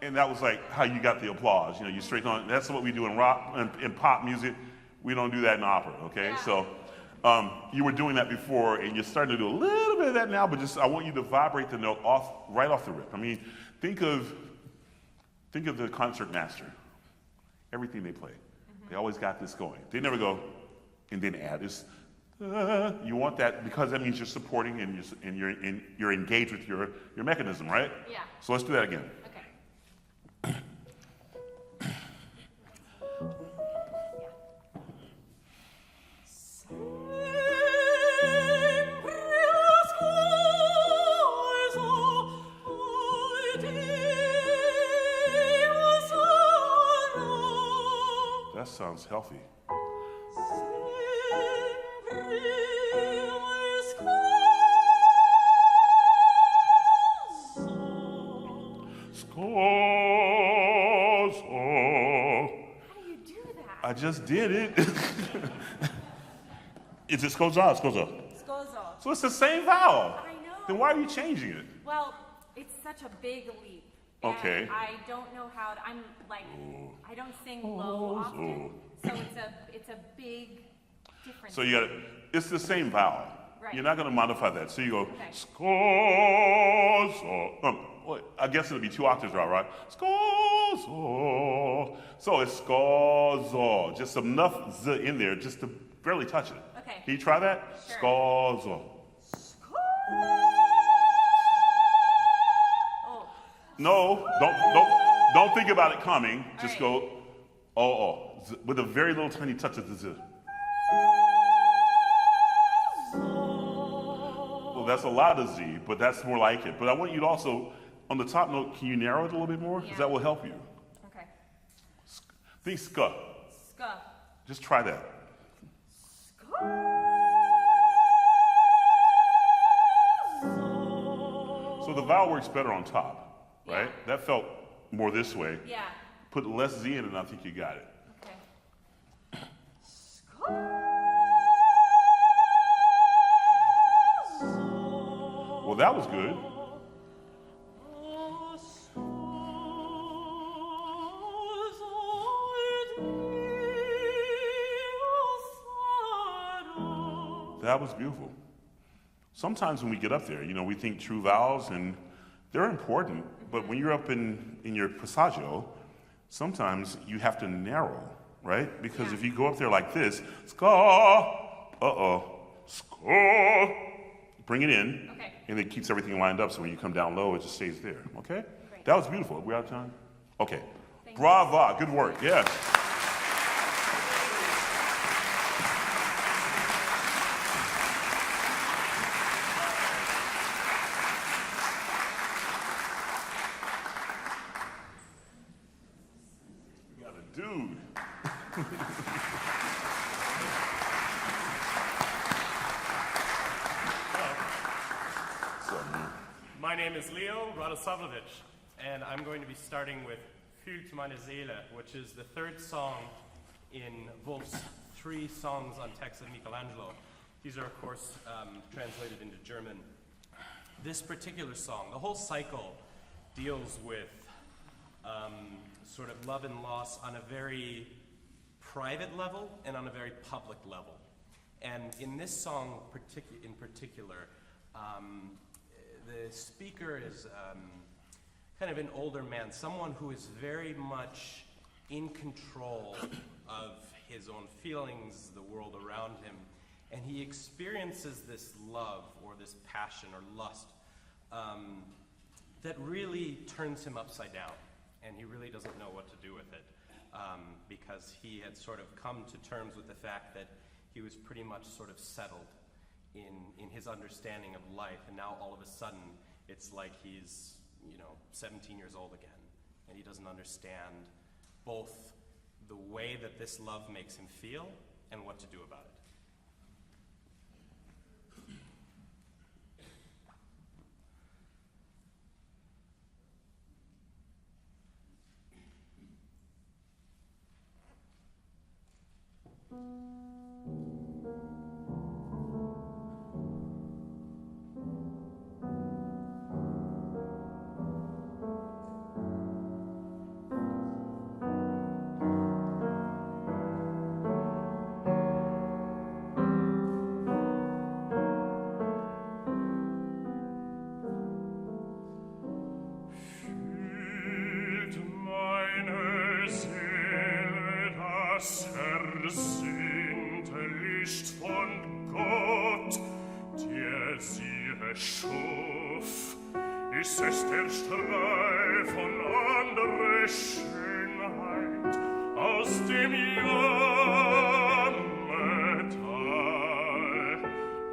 And that was like how you got the applause. You straight tone. That's what we do in rock and pop music. We don't do that in opera, okay? Yeah. So you were doing that before, and you're starting to do a little bit of that now, but I want you to vibrate the note right off the rip. I mean, think of the concert master. Everything they play. They always got this going. They never go and then add this. You want that because that means you're supporting and you're engaged with your mechanism, right? Yeah. So let's do that again. Okay. sounds healthy. Scoso. How do you do that? I just did it. Is it scosa? Scosa. Scoso. So it's the same vowel. I know. Then why are you changing it? Well, it's such a big leap. And Okay. I don't know how to, I'm like, I don't sing low often, so it's a big difference. So you got it's the same vowel. Right. You're not going to modify that. So you go Okay. scoso. Well, I guess it'll be 2 octaves out, right? Scoso. So it's scoso. Just enough z in there just to barely touch it. Okay. Can you try that? Sure. Scoso. Oh, No, don't think about it coming. Just All go with a very little tiny touch of the z. Well, that's a lot of z, but that's more like it. But I want you to also, on the top note, can you narrow it a little bit more? Because Yeah. that will help you. okay. Think ska. Ska. Just try that. So the vowel works better on top, right? Yeah. That felt more this way. Yeah. Put less z in it, and I think you got it. Okay. Well, that was good. That was beautiful. Sometimes when we get up there, we think true vowels, and they're important, but when you're up in your passaggio, sometimes you have to narrow, right? Because Yeah. if you go up there like this, ska, ska, bring it in, Okay. and it keeps everything lined up, so when you come down low, it just stays there, okay? Great. That was beautiful. Are we out of time? Okay. Thank you. Brava, good work, yes. We got a dude. What's up, man? My name is Leo Radosavljevic, and I'm going to be starting with Fühlt meine Seele, which is the third song in Wolf's 3 songs on text of Michelangelo. These are, of course, translated into German. This particular song, the whole cycle, deals with sort of love and loss on a very private level and on a very public level. And in this song in particular, the speaker is kind of an older man, someone who is very much in control of his own feelings, the world around him, and he experiences this love or this passion or lust that really turns him upside down, and he really doesn't know what to do with it because he had sort of come to terms with the fact that he was pretty much sort of settled in his understanding of life, and now all of a sudden it's like he's 17 years old again, and he doesn't understand both the way that this love makes him feel and what to do about it. Fühlt meine Seele das ersehnte Licht von Gott, der sie erschuf? Ist es der Strahl von anderer Schönheit aus dem Jammertal,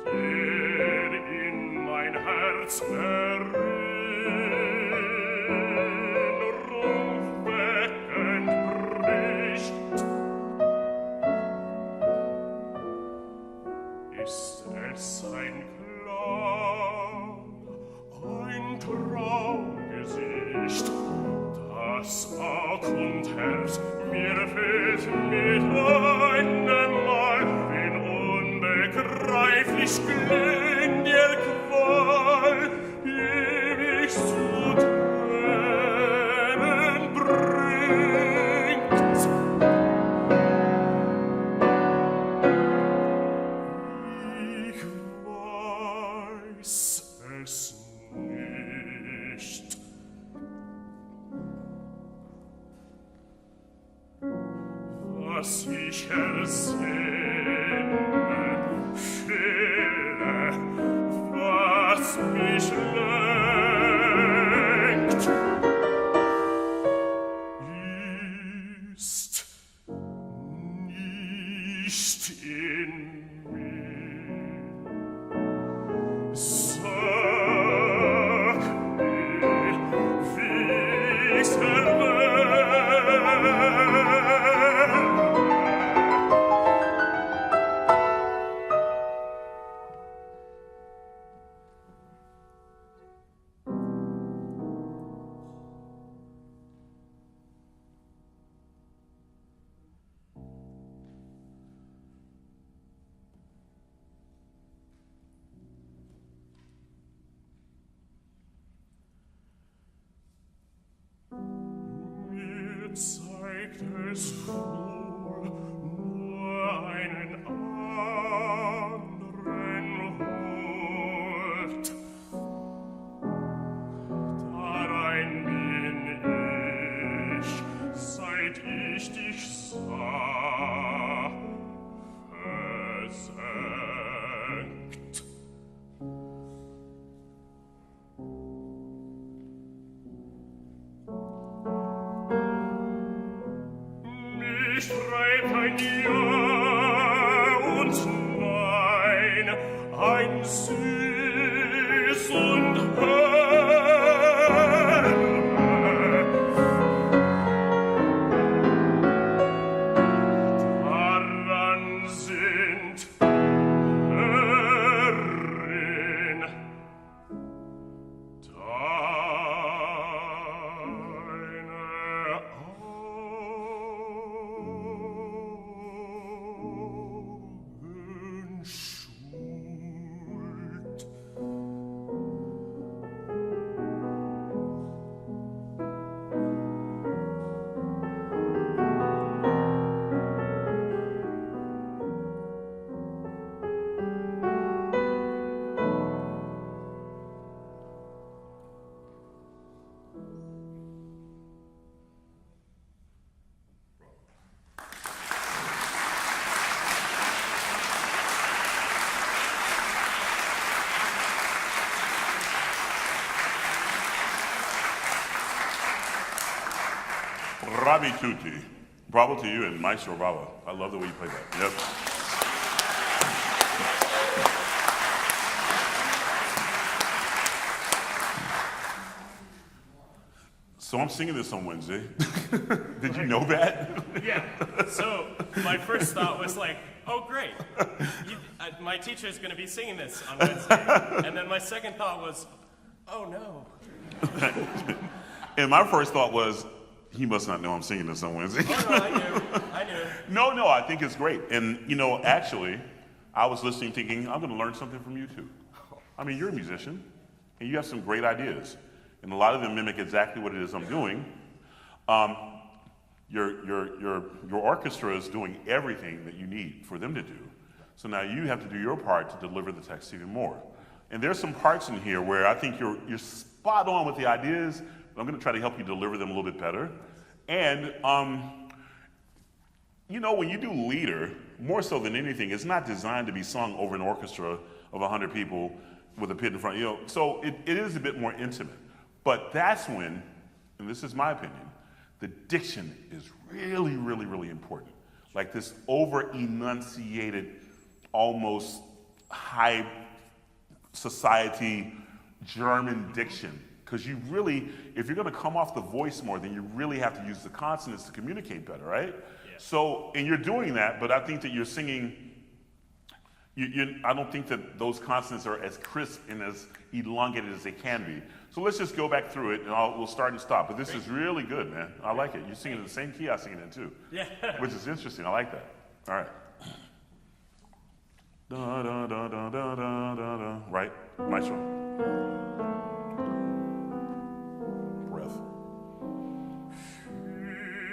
der in mein Herz Erinnerung weckend bricht? Herz, mir fehlt mit einem Mal in unbegreiflich Glück der Qual, die mich zu Tränen bringt. Ich weiß es nicht. Was ich ersehne, fehle, was mich lenkt, ist nicht in mir. Sag mir, wie ich's erlebe. Mir zeigt es wohl nur einen anderen Ort. Darein bin ich, seit ich dich sah, versenkt. Mich treibt ein Ja und Nein, ein Süß und Herbe. Daran sind Herrin, deine Augen schuld. Bravi tutti. Bravo to you and maestro bravo. I love the way you play that. Yep. So I'm singing this on Wednesday. Did you know that? Yeah. So my first thought was like, oh, great. My teacher's going to be singing this on Wednesday. And then my second thought was, oh, no. And my first thought was, he must not know I'm singing this on Wednesday. Oh, no, I knew. No, I think it's great. And, you know, actually, I was listening thinking, I'm going to learn something from you too. I mean, you're a musician, and you have some great ideas. And a lot of them mimic exactly what it is I'm doing. Your orchestra is doing everything that you need for them to do. So now you have to do your part to deliver the text even more. And there's some parts in here where I think you're spot on with the ideas, but I'm going to try to help you deliver them a little bit better. And, you know, when you do leader, more so than anything, it's not designed to be sung over an orchestra of 100 people with a pit in front, you know, so it is a bit more intimate. But that's when, and this is my opinion, the diction is really, really, really important. Like this over-enunciated, almost high society German diction. Because you really, if you're gonna come off the voice more, then you really have to use the consonants to communicate better, right? Yeah. So, and you're doing that, but I think that you're singing, I don't think that those consonants are as crisp and as elongated as they can be. So let's just go back through it, and we'll start and stop. But this is really good, man. I like it. You sing it in the same key I sing it in, too. Yeah. Which is interesting. I like that. All right. Da, da, da, da, da, da, da, da. Right? Maestro. Breath.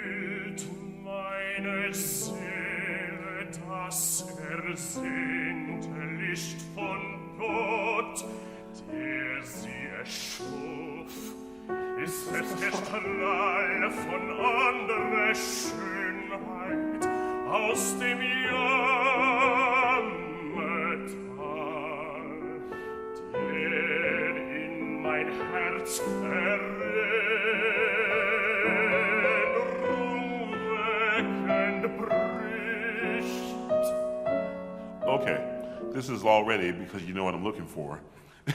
Füllt meine Seele das ersehnte Licht von Gott, der sie erschuf. Ist es der Strahl von anderer Schönheit aus dem Jammertal, der in mein Herz Erinnerung bricht. Okay. This is already because you know what I'm looking for.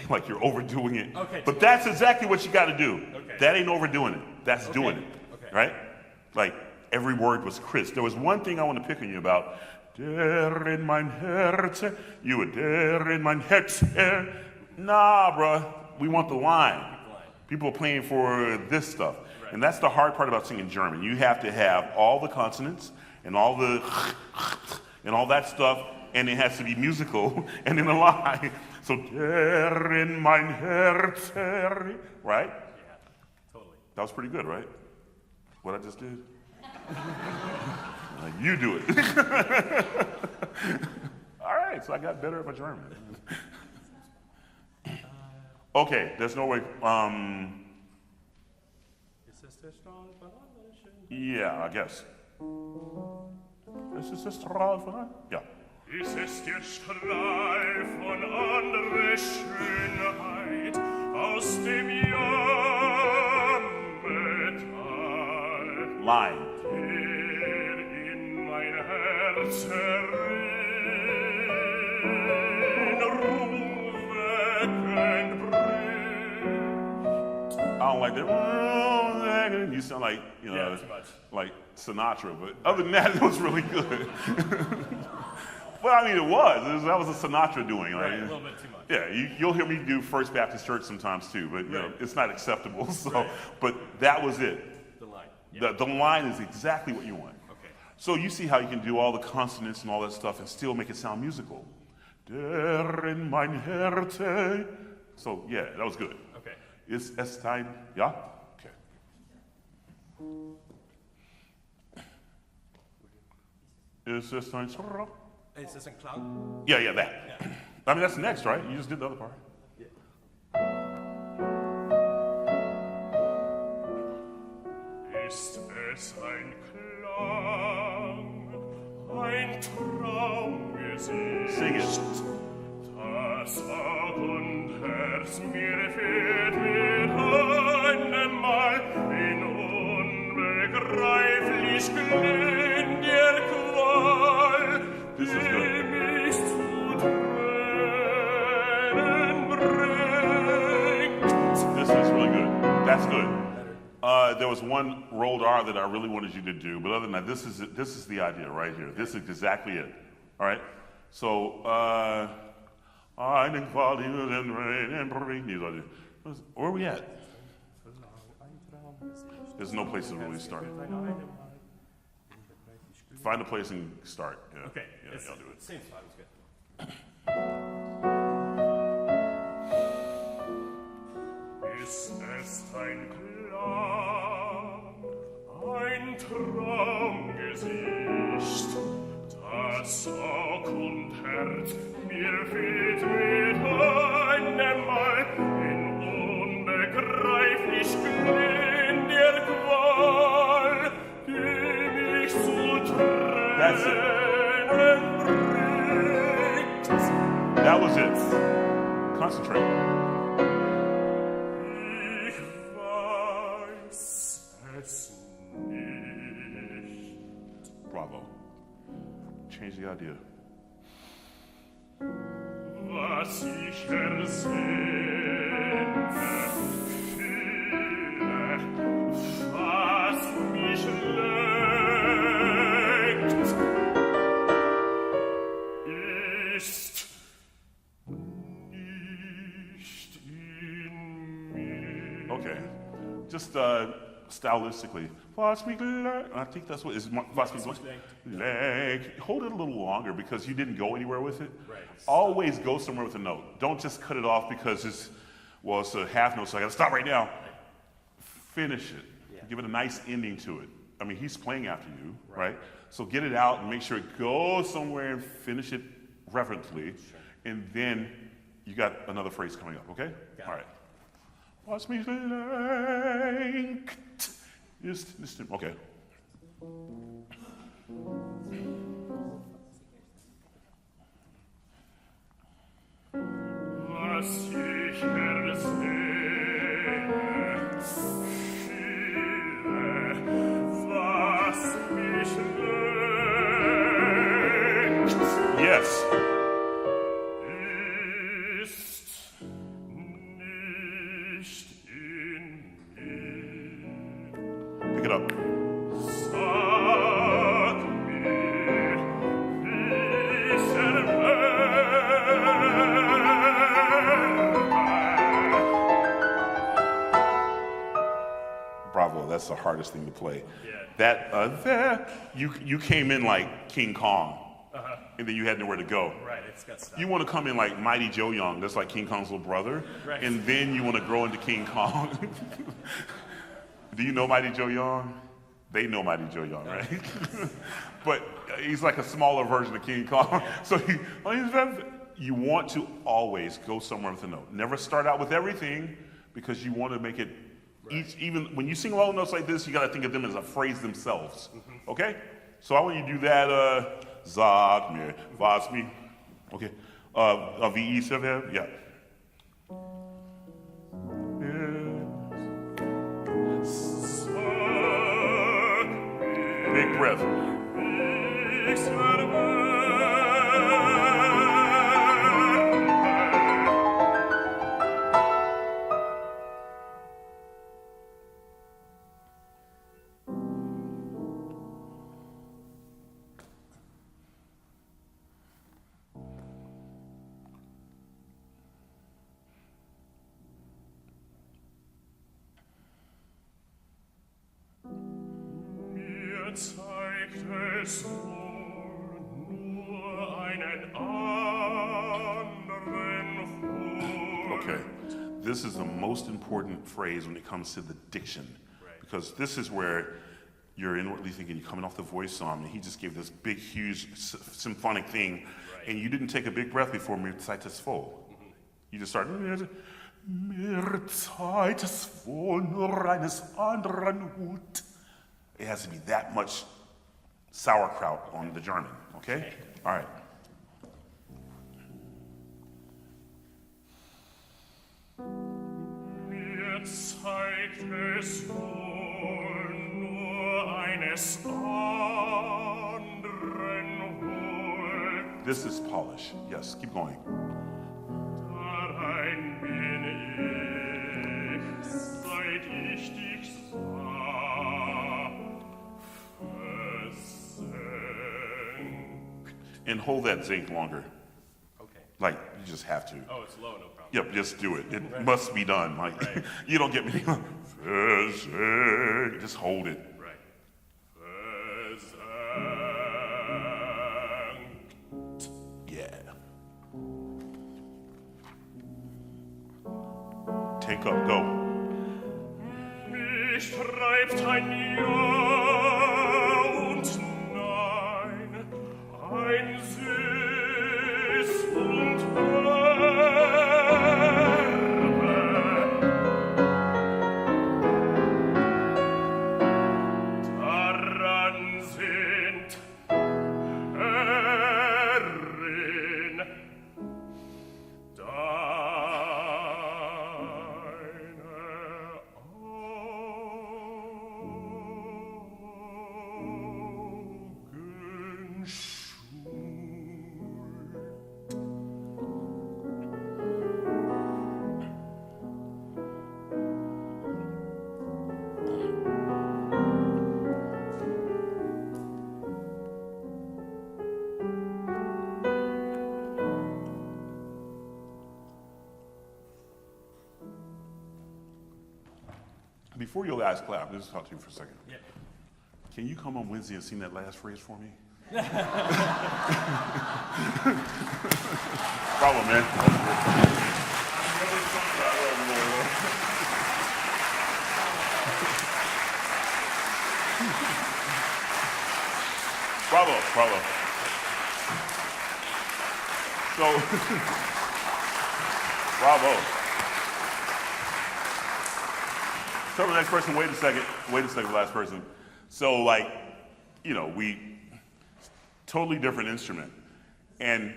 Like you're overdoing it. Okay. But that's exactly what you got to do. Okay. That ain't overdoing it. That's Okay. doing it. Okay. Right? Like every word was crisp. There was one thing I want to pick on you about. Der in mein Herz, you were der in mein Herz. Nah, bruh. We want the line. People are playing for this stuff. Right. And that's the hard part about singing German. You have to have all the consonants and all the and all that stuff, and it has to be musical and in a line. So der in mein Herz, right? Yeah, totally. That was pretty good, right? What I just did? You do it. All right, so I got better at my German. Okay, there's no way. Ist es der Strahl von anderer Schönheit? Yeah, I guess. This is the strahl von. Yeah. Ist es der Strahl von anderer Schönheit aus dem Jammertal, Line. der in mein Herz Erinnerung weckend bricht. I don't like that. You sound like, you know, Yeah, too much. like Sinatra, but other than that, it was really good. Well, I mean, that was a Sinatra doing. Right, Like, a little bit too much. yeah, you'll hear me do First Baptist Church sometimes too, but you know, Right. it's not acceptable. So, Right. but that was it. The line. Yeah. The line is exactly what you want. Okay. So you see how you can do all the consonants and all that stuff and still make it sound musical. Der in mein Herz. So yeah, that was good. Okay. Ist es dein? Yeah? Okay. Ist es dein? Ist das ein Klang? Yeah, that. I mean, that's next, right? You just did the other part. Ist es ein Klang, ein Traumgesicht, Sing it. das Aug und Herz mir fehlt mit einem Mal in unbegreiflich glühender Qual, This is good. die mich zu Tränen bringt. This is really good. That's good. There was one rolled R that I really wanted you to do, but other than that, this is the idea right here. This is exactly it. All right. So, where are we at? There's no place to really start. Find a place and start. Yeah. Okay. Yeah, It's I'll do it. Same spot is good. Ist es ein Klang, ein Traumgesicht, das Aug und Herz mir fehlt mit einem Mal in unbegreiflich glühender Qual, die mich zu That's it. Tränen bringt. That was it. Concentrate. Ich weiß es nicht. Bravo. Change the idea. Was ich ersehne, fühle, was mich lenkt, ist Okay. Just stylistically. Was mich leg. I think that's what is. Was mich leg. Hold it a little longer because you didn't go anywhere with it. Right. Always go somewhere with a note. Don't just cut it off because it's a half note, so I got to stop right now. Finish it. Yeah. Give it a nice ending to it. I mean, he's playing after you, right? So get it out and make sure it goes somewhere and finish it reverently. Sure. And then you got another phrase coming up, okay? Got All it. right. Was mich lenkt ist nicht, okay. Was ich ersehne, fühle, was mich lenkt, Yes. ist nicht in mir. Pick it up. Sag mir, wie ich Bravo, that's the hardest thing to play. Yeah. That, there, you came in like King Kong, and then you had nowhere to go. Right, it's got stuff. You want to come in like Mighty Joe Young, that's like King Kong's little brother, Right. and then you want to grow into King Kong. Do you know Mighty Joe Young? They know Mighty Joe Young, right? But he's like a smaller version of King Kong. So you want to always go somewhere with a note. Never start out with everything because you want to make it each, even when you sing low notes like this, you got to think of them as a phrase themselves. Okay? So I want you to do that. Sag mir, was mich. Okay. Wie ich serve, yeah. Big breath. ich serve. Mir zeigt es nur einen anderen Hof. Okay. This is the most important phrase when it comes to the diction. Right. Because this is where you're inwardly thinking, you're coming off the voice song, and he just gave this big, huge symphonic thing, Right. and you didn't take a big breath before mir Zeit ist voll. You just started, mir Zeit ist voll, nur eines anderen Hut. It has to be that much sauerkraut on the German, okay? All right. Mir zeigt es wohl nur eines anderen Hof. This is Polish. Yes, keep going. Darein bin ich, seit ich dich sah, versenkt. And hold that zinc longer. Okay. Like, you just have to. Oh, it's low, no problem. Yep, just do it. It must be done. Like, Right. you don't get me. Just hold it. Right. Versenkt. Yeah. Take up, go. Mich treibt ein Ja und Nein, ein Süß und Herbe. Daran sind Herrin deine Augen. Before your last clap, let's talk to you for a second. Yeah. Can you come on Wednesday and sing that last phrase for me? Bravo, man. Bravo, bravo. So, bravo. So the next person, wait a second, last person. So like, you know, totally different instrument. And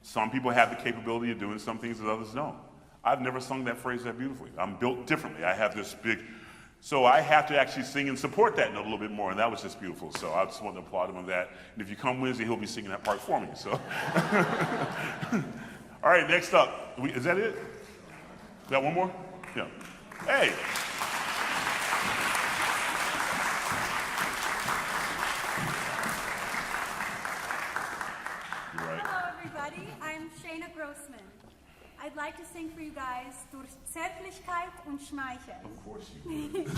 some people have the capability of doing some things that others don't. I've never sung that phrase that beautifully. I'm built differently. I have this big, so I have to actually sing and support that note a little bit more, and that was just beautiful. So I just want to applaud him on that. And if you come Wednesday, he'll be singing that part for me, so. All right, next up, is that it? Got one more? Yeah. Hey. Hello, everybody. I'm Shayna Grossman. I'd like to sing for you guys Durch Zärtlichkeit und Schmeichel. Of course you would.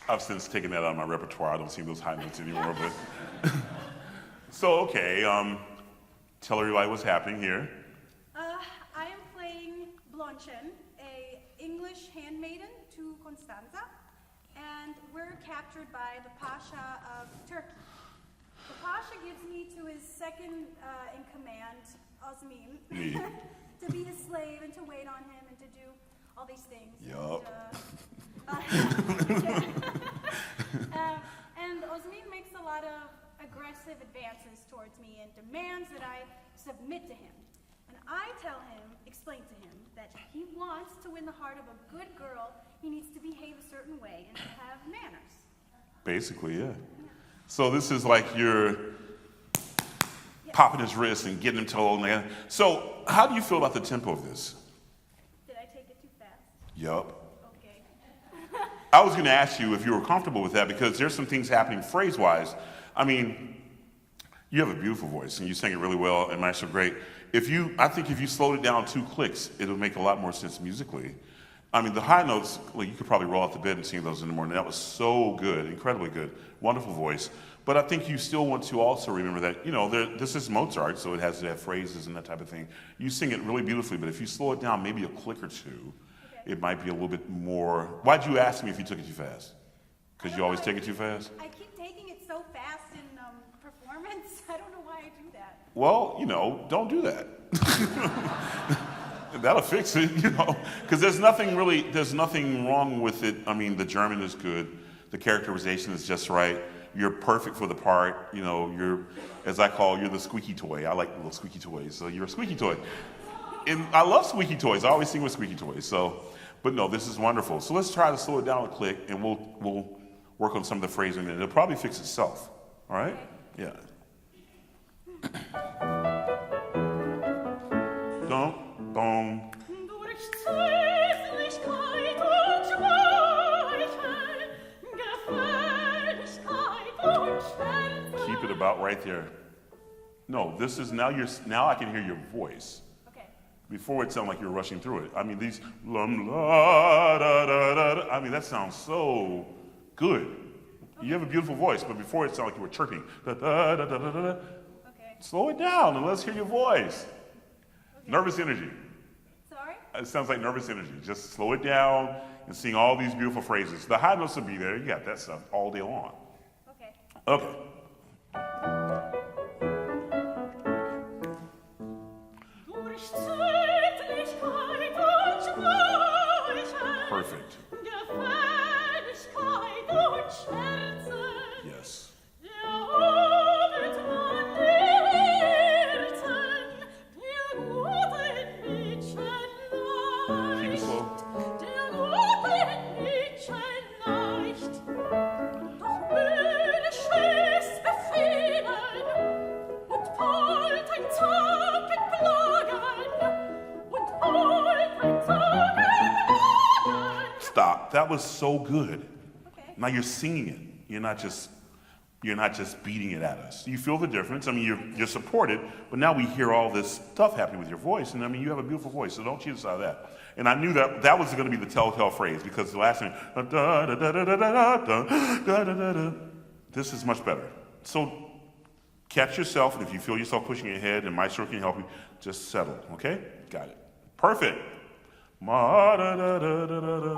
I've since taken that out of my repertoire. I don't sing those high notes anymore, but. So, okay, tell everybody what's happening here. I am playing Blonchen, a English handmaiden to Constanza, and we're captured by the Pasha of Turkey. The Pasha gives me to his second in command, Osmin, Me. to be his slave and to wait on him and to do all these things. Yup. And Osmin makes a lot of aggressive advances towards me and demands that I submit to him. And I tell him, explain to him, that he wants to win the heart of a good girl, he needs to behave a certain way and to have manners. Basically, yeah. So this is like you're popping his wrist and getting him told. So how do you feel about the tempo of this? Did I take it too fast? Yup. Okay. I was going to ask you if you were comfortable with that because there's some things happening phrase-wise. I mean, you have a beautiful voice and you sing it really well and Maestro great. I think if you slowed it down 2 clicks, it'll make a lot more sense musically. I mean, the high notes, like, you could probably roll out the bed and sing those in the morning. That was so good, incredibly good, wonderful voice. But I think you still want to also remember that, this is Mozart, so it has to have phrases and that type of thing. You sing it really beautifully, but if you slow it down maybe a click or 2, Okay. it might be a little bit more. Why'd you ask me if you took it too fast? Because you always take it too fast? I keep taking it so fast in performance. I don't know why I do that. Well, don't do that. That'll fix it, because there's nothing wrong with it. I mean, the German is good. The characterization is just right. You're perfect for the part. You're, as I call, you're the squeaky toy. I like little squeaky toys, so you're a squeaky toy. And I love squeaky toys. I always sing with squeaky toys. But no, this is wonderful. So let's try to slow it down a click, and we'll work on some of the phrasing, and it'll probably fix itself. All right? Yeah. Dum, boom. Durch Zärtlichkeit und Schmeichel, Gefälligkeit und Schmerzen. Keep it about right there. No, this is now I can hear your voice. Okay. Before it sounded like you were rushing through it. I mean, these lum la da da da da. I mean, that sounds so good. You have a beautiful voice, but before it sounded like you were chirping. Da da da da da da. Okay. Slow it down and let's hear your voice. Okay. Nervous energy. Sorry? It sounds like nervous energy. Just slow it down and sing all these beautiful phrases. The high notes will be there. You got that stuff all day long. Okay. Okay. Durch Zärtlichkeit und Schmeichel, Perfect. Gefälligkeit und Schmerzen. Yes. Erobert man die Herzen, der guten Mädchen Keep it leicht. slow. Der guten Mädchen leicht. Doch Mühle stets befehlen und bald ein Zacken plagen und bald ein Zacken plagen. Stop. That was so good. Okay. Now you're singing it. You're not just beating it at us. You feel the difference. I mean, you're supported, but now we hear all this stuff happening with your voice, and I mean, you have a beautiful voice, so don't cheat us out of that. And I knew that was going to be the telltale phrase because the last thing, da, da, da, da, da, da, da, da, da, da, da. This is much better. So catch yourself, and if you feel yourself pushing ahead, and Maestro can help you, just settle. Okay? Got it. Perfect. Ma da da da da da da.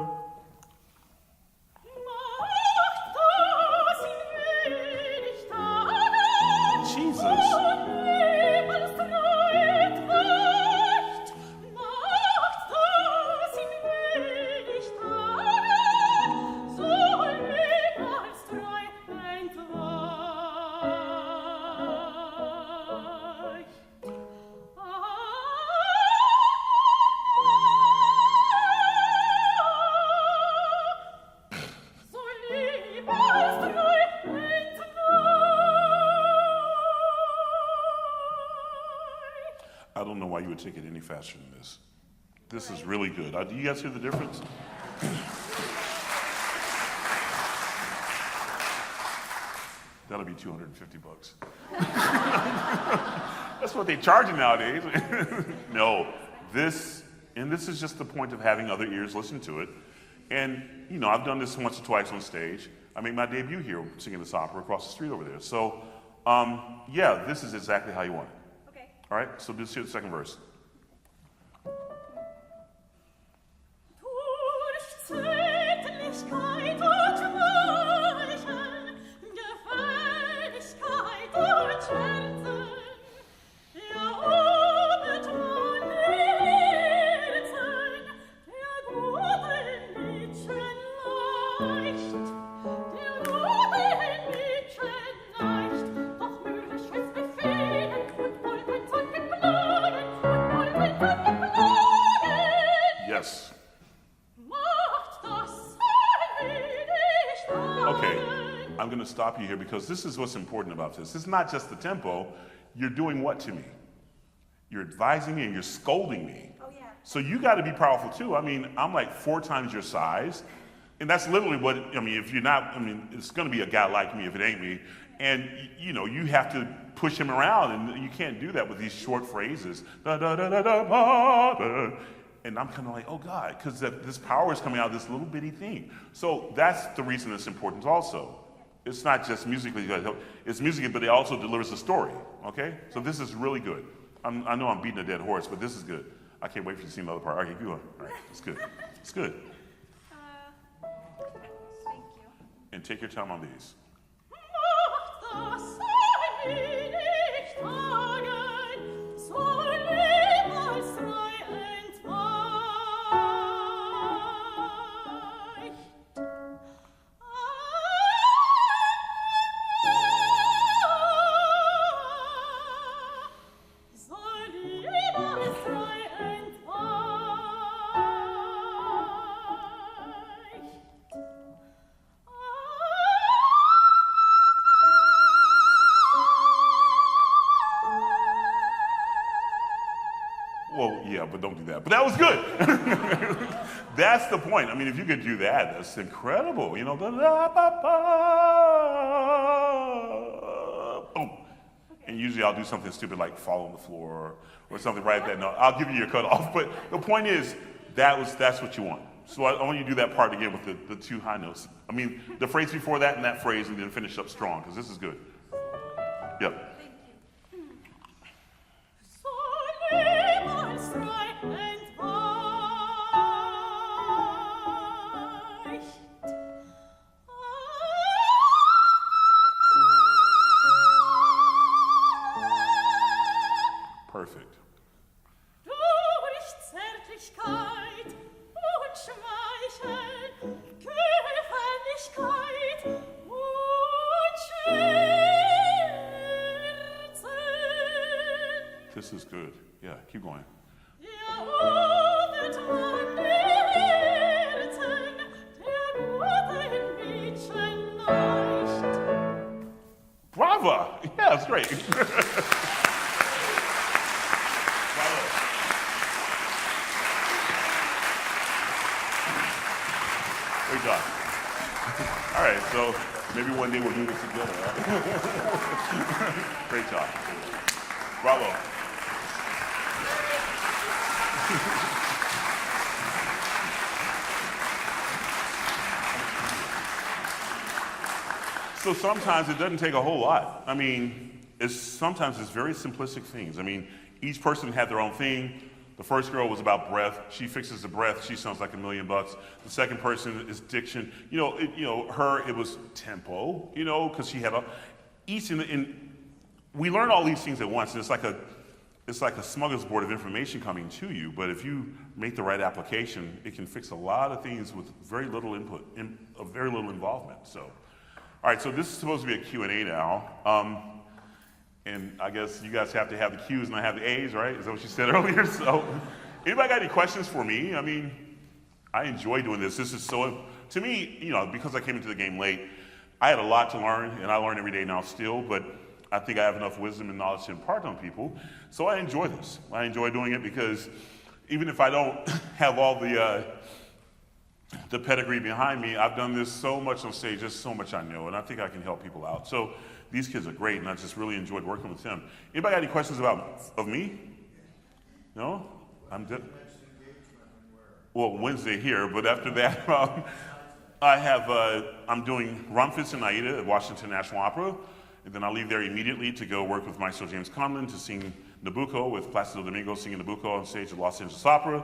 Macht das in wenig Tagen, Jesus. und lebenstreu tröst. Macht das in wenig Tagen, so lebenstreu entweicht. So lebenstreu entweicht. I don't know why you would take it any faster than this. This is really good. Do you guys hear the difference? That'll be $250. That's what they charge nowadays. No, this is just the point of having other ears listen to it. And, I've done this once or twice on stage. I made my debut here singing this opera across the street over there. So, yeah, this is exactly how you want it. Okay. All right, so just hear the second verse. Durch Zärtlichkeit und Schmeichel, Gefälligkeit und I'm going to stop you here because this is what's important about this. It's not just the tempo. You're doing what to me? You're advising me and you're scolding me. Oh, yeah. So you got to be powerful too. I mean, I'm like 4 times your size. And that's literally what, I mean, if you're not, I mean, it's going to be a guy like me if it ain't me. And, you know, you have to push him around, and you can't do that with these short phrases. Da, da, da, da, da, da, da. And I'm kind of like, oh God, because this power is coming out of this little bitty thing. So that's the reason it's important also. It's not just musically, it's music, but it also delivers a story, okay? So this is really good. I know I'm beating a dead horse, but this is good. I can't wait for you to see another part. Okay, keep going. All right, it's good. It's good. Thank you. And take your time on these. Macht das sei nicht Tagen, soll niemals frei soll niemals frei Well, yeah, but don't do that. But that was good. That's the point. I mean, if you could do that, that's incredible. You know, boom. And usually I'll do something stupid like fall on the floor or something right at that note. I'll give you your cutoff. But the point is, that's what you want. So I want you to do that part again with the 2 high notes. I mean, the phrase before that and that phrase, and then finish up strong, because this is good. Yep. Perfect. Durch Zärtlichkeit und Schmeichel, Gefälligkeit und Schmerzen. This is good. Yeah, keep going. Erobert man die Herzen, der Gute in Mädchen leicht. Bravo! Yeah, that's great. Great job. All right, so maybe one day we'll do this together, right? Great job. Bravo. So sometimes it doesn't take a whole lot. I mean, sometimes it's very simplistic things. I mean, each person had their own thing. The first girl was about breath. She fixes the breath. She sounds like $1 million. The second person is diction. You know, it was tempo. You know, because she had we learn all these things at once, and it's like a smorgasbord of information coming to you. But if you make the right application, it can fix a lot of things with very little input, very little involvement. So, all right. So this is supposed to be a Q&A now. And I guess you guys have to have the Q's and I have the A's, right? Is that what you said earlier? So, anybody got any questions for me? I mean, I enjoy doing this. This is so, to me, you know, because I came into the game late, I had a lot to learn, and I learn every day now still, but I think I have enough wisdom and knowledge to impart on people. So I enjoy this. I enjoy doing it because even if I don't have all the pedigree behind me, I've done this so much on stage, just so much I know, and I think I can help people out. So these kids are great, and I just really enjoyed working with them. Anybody got any questions of me? No? I'm good. Well, Wednesday here, but after that, I'm doing Rumfus and Aida at Washington National Opera, and then I'll leave there immediately to go work with Maestro James Conlon to sing Nabucco with Placido Domingo singing Nabucco on stage at Los Angeles Opera.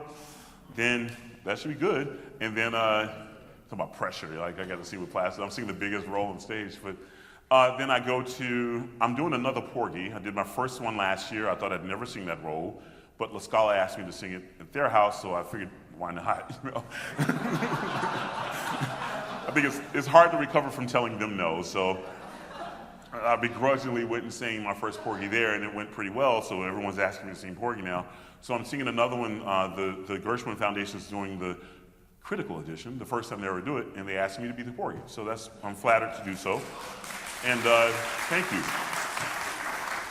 Then that should be good. And then, talking about pressure, like I got to sing with Placido. I'm singing the biggest role on stage, but then I'm doing another Porgy. I did my first one last year. I thought I'd never sing that role, but La Scala asked me to sing it at their house, so I figured, why not? You know? I think it's hard to recover from telling them no, so I begrudgingly went and sang my first Porgy there, and it went pretty well, so everyone's asking me to sing Porgy now. So I'm singing another one. The Gershwin Foundation is doing the critical edition, the first time they ever do it, and they asked me to be the corgi. So I'm flattered to do so. And thank you.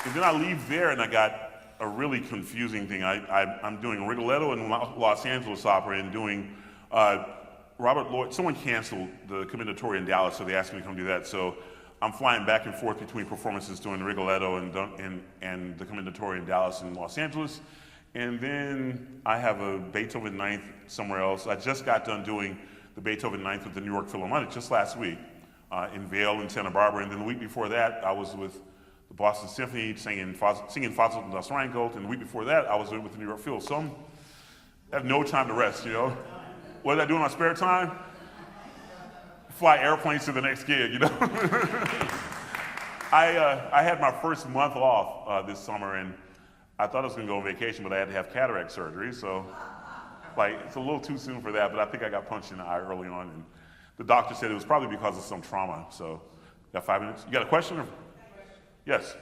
And then I leave there and I got a really confusing thing. I'm doing Rigoletto in Los Angeles Opera and doing Robert Lloyd. Someone canceled the Commendatore in Dallas, so they asked me to come do that. So I'm flying back and forth between performances doing Rigoletto and the Commendatore in Dallas and Los Angeles. And then I have a Beethoven Ninth somewhere else. I just got done doing the Beethoven Ninth with the New York Philharmonic just last week in Vail in Santa Barbara. And then the week before that, I was with the Boston Symphony singing Faselt und das Rheingold. And the week before that, I was with the New York Phil. So I have no time to rest, you know. What did I do in my spare time? Fly airplanes to the next gig, you know. I had my first month off this summer, and I thought I was going to go on vacation, but I had to have cataract surgery. So, it's a little too soon for that, but I think I got punched in the eye early on, and the doctor said it was probably because of some trauma. So, got 5 minutes? You got a question? Or? Yes.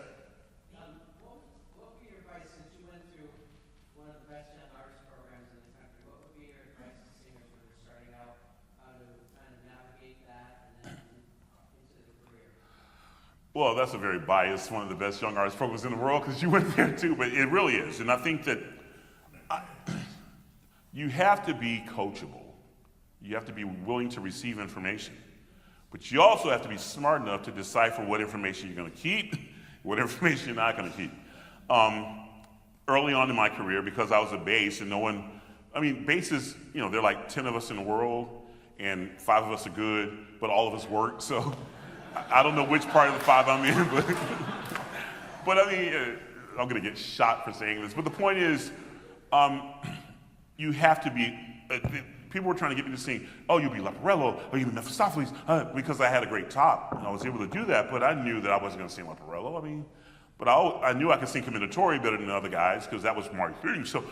What would be your advice, since you went through one of the best young artist programs in the country, what would be your advice to singers who are starting out, how to kind of navigate that and then into the career? Well, that's a very biased, one of the best young artist programs in the world, because you went there too, but it really is. And I think that you have to be coachable. You have to be willing to receive information. But you also have to be smart enough to decipher what information you're going to keep, what information you're not going to keep. Early on in my career, because I was a bass and basses, there are like 10 of us in the world, and 5 of us are good, but all of us work, so I don't know which part of the 5 I'm in, but I'm going to get shot for saying this. But the point is, you have to be, people were trying to get me to sing, oh, you'll be Leporello, or you'll be Mephistopheles, because I had a great top, and I was able to do that, but I knew that I wasn't going to sing Leporello. But I knew I could sing Commendatore better than other guys, because that was my thing. So,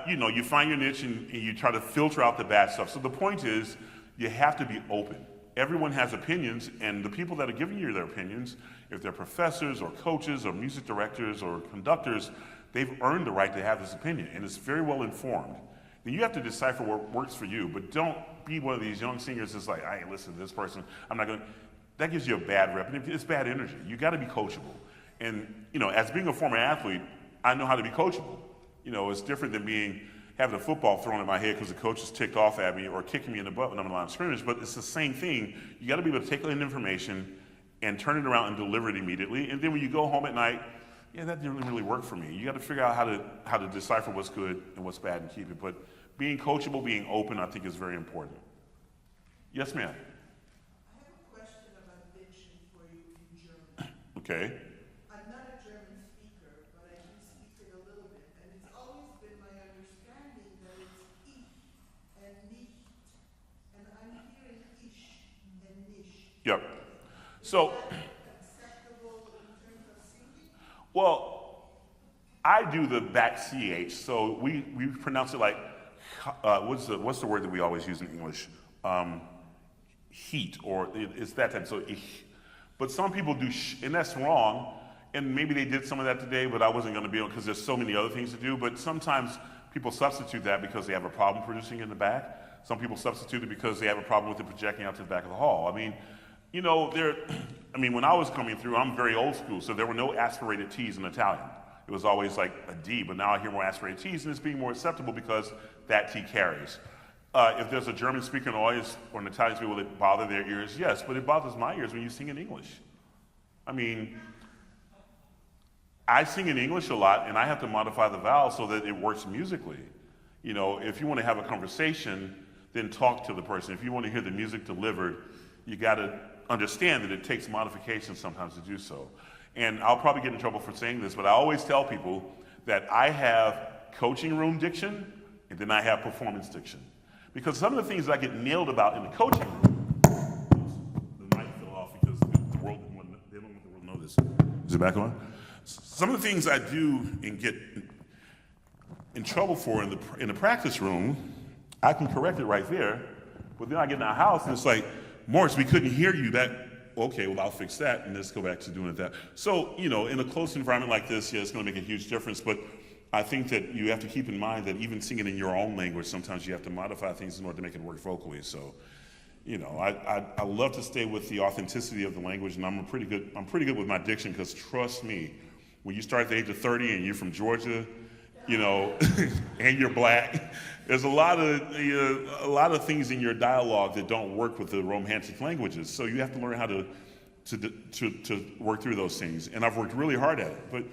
you find your niche and you try to filter out the bad stuff. So the point is, you have to be open. Everyone has opinions, and the people that are giving you their opinions, if they're professors or coaches or music directors or conductors, they've earned the right to have this opinion, and it's very well informed. Then you have to decipher what works for you, but don't be one of these young singers that's like, I ain't listening to this person, I'm not going to. That gives you a bad rep, and it's bad energy. You got to be coachable. And, as being a former athlete, I know how to be coachable. It's different than having a football thrown at my head because the coach is ticked off at me or kicking me in the butt when I'm in the line of scrimmage, but it's the same thing. You got to be able to take in information and turn it around and deliver it immediately. And then when you go home at night, that didn't really work for me. You got to figure out how to decipher what's good and what's bad and keep it. But being coachable, being open, I think is very important. Yes, ma'am. I have a question about diction for you in German. Okay. I'm not a German speaker, but I do speak it a little bit, and it's always been my understanding that it's ich and nicht, and I'm hearing ish and nish. Yep. So, is that acceptable in terms of singing? Well, I do the back CH, so we pronounce it like, what's the word that we always use in English? Heat, or it's that type, so ich. But some people do and that's wrong, and maybe they did some of that today, but I wasn't going to be able, because there's so many other things to do, but sometimes people substitute that because they have a problem producing in the back. Some people substitute it because they have a problem with it projecting out to the back of the hall. When I was coming through, I'm very old school, so there were no aspirated T's in Italian. It was always like a D, but now I hear more aspirated T's, and it's being more acceptable because that T carries. If there's a German speaker in the audience or an Italian speaker, will it bother their ears? Yes, but it bothers my ears when you sing in English. I sing in English a lot, and I have to modify the vowels so that it works musically. If you want to have a conversation, then talk to the person. If you want to hear the music delivered, you got to understand that it takes modification sometimes to do so. And I'll probably get in trouble for saying this, but I always tell people that I have coaching room diction, and then I have performance diction. Because some of the things that I get nailed about in the coaching room, the mic fell off because the world they don't want the world to know this. Is it back on? Some of the things I do and get in trouble for in the practice room, I can correct it right there, but then I get in the house and it's like, Morris, we couldn't hear you. Okay, well, I'll fix that, and let's go back to doing it that. So, in a close environment like this, it's going to make a huge difference, but I think that you have to keep in mind that even singing in your own language, sometimes you have to modify things in order to make it work vocally. So, I love to stay with the authenticity of the language, and I'm pretty good with my diction, because trust me, when you start at the age of 30 and you're from Georgia, and you're black, there's a lot of things in your dialogue that don't work with the Romantic languages. So you have to learn how to work through those things. And I've worked really hard at it. But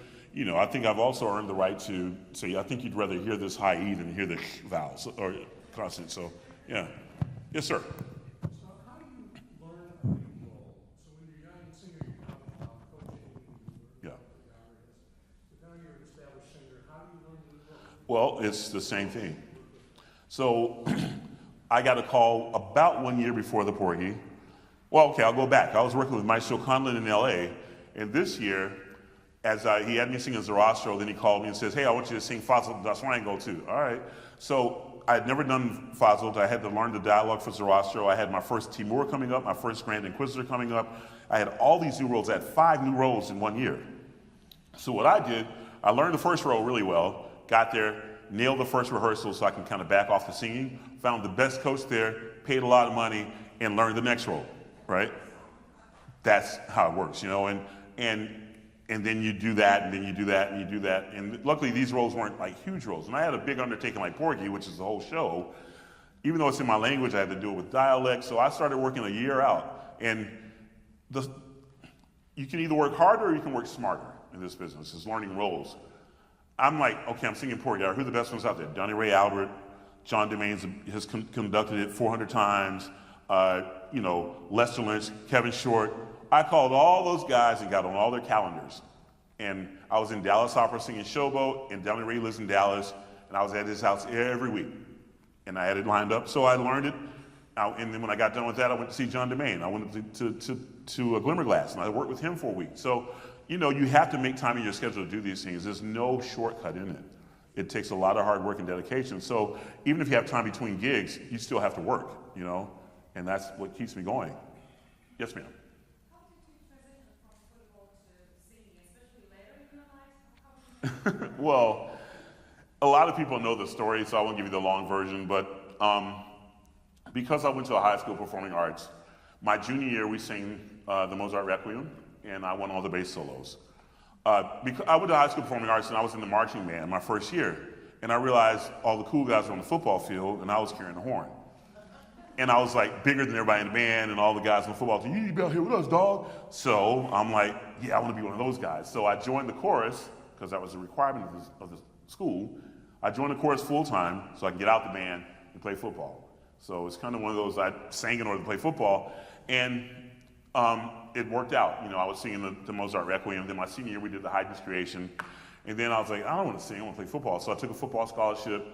I think I've also earned the right to say, I think you'd rather hear this high E than hear the sh vowels or consonant. So yeah, yes sir. So how do you learn a new role? So when you're a young singer, you come from coaching, Yeah. but now you're an established singer. How do you learn a new role? Well, it's the same thing. So I got a call about 1 year before the Porgy. Well, okay, I'll go back. I was working with Maestro Conlon in LA, and this year, he had me singing Zoroastro, then he called me and says, hey, I want you to sing Fazel das Rango too. All right. So I had never done Fazel. I had to learn the dialogue for Zoroastro. I had my first Timur coming up, my first Grand Inquisitor coming up. I had all these new roles. I had 5 new roles in 1 year. So what I did, I learned the first role really well, got there, nailed the first rehearsal so I can kind of back off the singing, found the best coach there, paid a lot of money, and learned the next role, right? That's how it works, and then you do that, and then you do that, and you do that. And luckily, these roles weren't like huge roles. And I had a big undertaking like Porgy, which is the whole show. Even though it's in my language, I had to do it with dialect. So I started working a year out. And you can either work harder or you can work smarter in this business. It's learning roles. I'm like, okay, I'm singing Porgy. Who are the best ones out there? Donnie Ray Albert, John DeMaines has conducted it 400 times. Lester Lynch, Kevin Short. I called all those guys and got on all their calendars. And I was in Dallas Opera singing Showboat, and Donnie Ray lives in Dallas, and I was at his house every week. And I had it lined up, so I learned it. And then when I got done with that, I went to see John DeMaine. I went to Glimmerglass, and I worked with him for a week. So, you have to make time in your schedule to do these things. There's no shortcut in it. It takes a lot of hard work and dedication. So even if you have time between gigs, you still have to work, and that's what keeps me going. Yes, ma'am. Well, a lot of people know the story, so I won't give you the long version, but because I went to a high school performing arts, my junior year we sang the Mozart Requiem, and I won all the bass solos. Because I went to high school performing arts and I was in the marching band my first year, and I realized all the cool guys were on the football field and I was carrying the horn. And I was like bigger than everybody in the band, and all the guys on the football team, you be out here with us, dog. So I'm like, yeah, I want to be one of those guys. So I joined the chorus, because that was a requirement of the school. I joined the chorus full time so I can get out the band and play football. So it's kind of one of those, I sang in order to play football, and it worked out. I was singing the Mozart Requiem. Then my senior year we did the Haydn's Creation, and then I was like, I don't want to sing, I want to play football. So I took a football scholarship,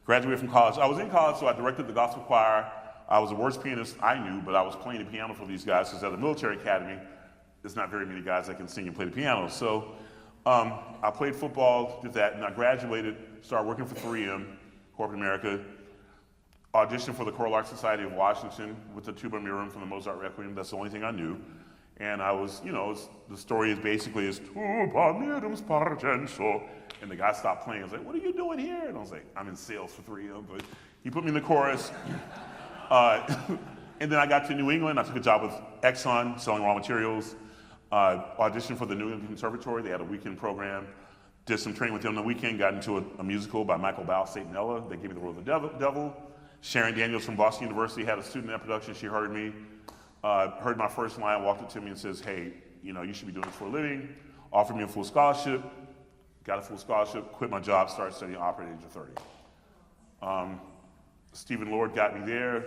graduated from college. I was in college, so I directed the gospel choir. I was the worst pianist I knew, but I was playing the piano for these guys, because at the military academy, there's not very many guys that can sing and play the piano. So I played football, did that, and I graduated, started working for 3M, Corporate America, auditioned for the Choral Arts Society of Washington with the tuba mirum from the Mozart Requiem. That's the only thing I knew. And I was, the story is basically tuba mirum spargenso. And the guy stopped playing. I was like, what are you doing here? And I was like, I'm in sales for 3M, but he put me in the chorus. And then I got to New England. I took a job with Exxon, selling raw materials. Auditioned for the New England Conservatory. They had a weekend program. Did some training with them on the weekend. Got into a musical by Michael Ball, Satan and Ella. They gave me the role of the devil. Sharon Daniels from Boston University had a student in that production. She heard me, heard my first line, walked up to me and says, hey, you should be doing this for a living. Offered me a full scholarship. Got a full scholarship. Quit my job. Started studying opera at the age of 30. Stephen Lord got me there.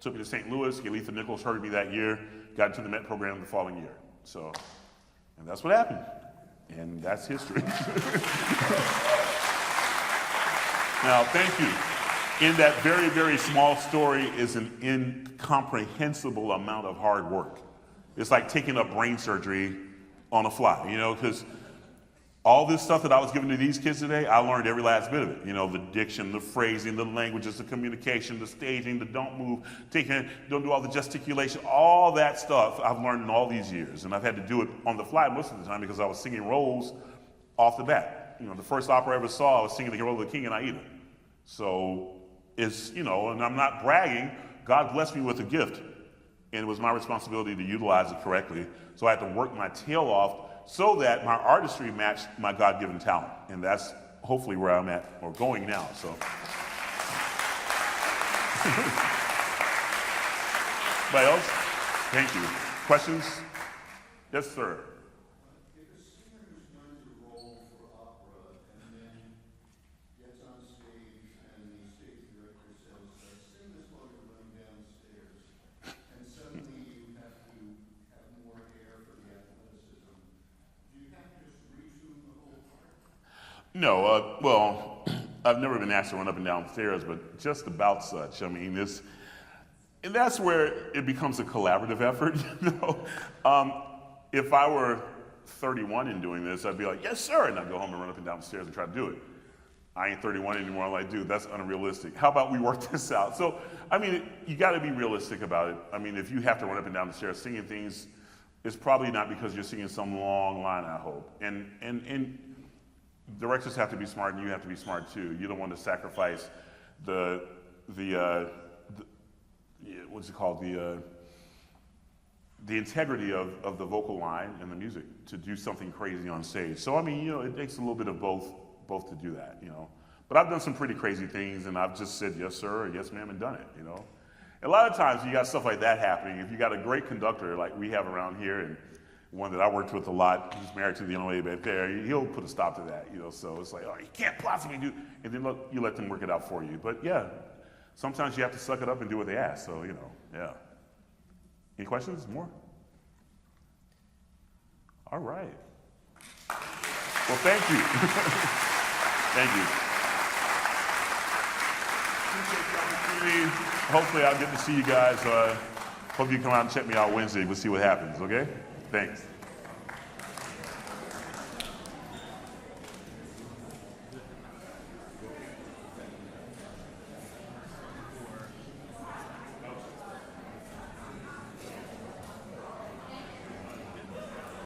Took me to St. Louis. Yalitha Nichols heard me that year. Got into the Met program the following year. So, and that's what happened. And that's history. Now, thank you. In that very, very small story is an incomprehensible amount of hard work. It's like taking up brain surgery on the fly, because all this stuff that I was giving to these kids today, I learned every last bit of it. The diction, the phrasing, the languages, the communication, the staging, the don't move, don't do all the gesticulation, all that stuff I've learned in all these years. And I've had to do it on the fly most of the time because I was singing roles off the bat. the first opera I ever saw, I was singing The Hero of the King and Aida. So it's, and I'm not bragging, God blessed me with a gift. And it was my responsibility to utilize it correctly. So I had to work my tail off so that my artistry matched my God-given talent. And that's hopefully where I'm at, or going now, so. Anybody else? Thank you. Questions? Yes, sir. If a singer learns a role for opera and then gets on stage and the stage director says, sing this while you're running downstairs, and suddenly you have to have more air for the athleticism, do you have to just retune the whole part? No, well, I've never been asked to run up and down stairs, but just about such. I mean, and that's where it becomes a collaborative effort, If I were 31 and doing this, I'd be like, yes, sir, and I'd go home and run up and down the stairs and try to do it. I ain't 31 anymore. I'm like, dude, that's unrealistic. How about we work this out? So, I mean, you got to be realistic about it. I mean, if you have to run up and down the stairs singing things, it's probably not because you're singing some long line, I hope. And directors have to be smart, and you have to be smart too. You don't want to sacrifice what's it called? The integrity of the vocal line and the music to do something crazy on stage. So, I mean, it takes a little bit of both to do that, But I've done some pretty crazy things, and I've just said yes, sir, or yes, ma'am, and done it, And a lot of times you got stuff like that happening. If you got a great conductor like we have around here, and one that I worked with a lot, who's married to the young lady back there, he'll put a stop to that, So it's like, oh, you can't possibly do, and then you let them work it out for you. But yeah, sometimes you have to suck it up and do what they ask. So, yeah. Any questions? More? All right. Well, thank you. Thank you. Appreciate the opportunity. Hopefully I'll get to see you guys. Hope you come out and check me out Wednesday. We'll see what happens, okay? Thanks.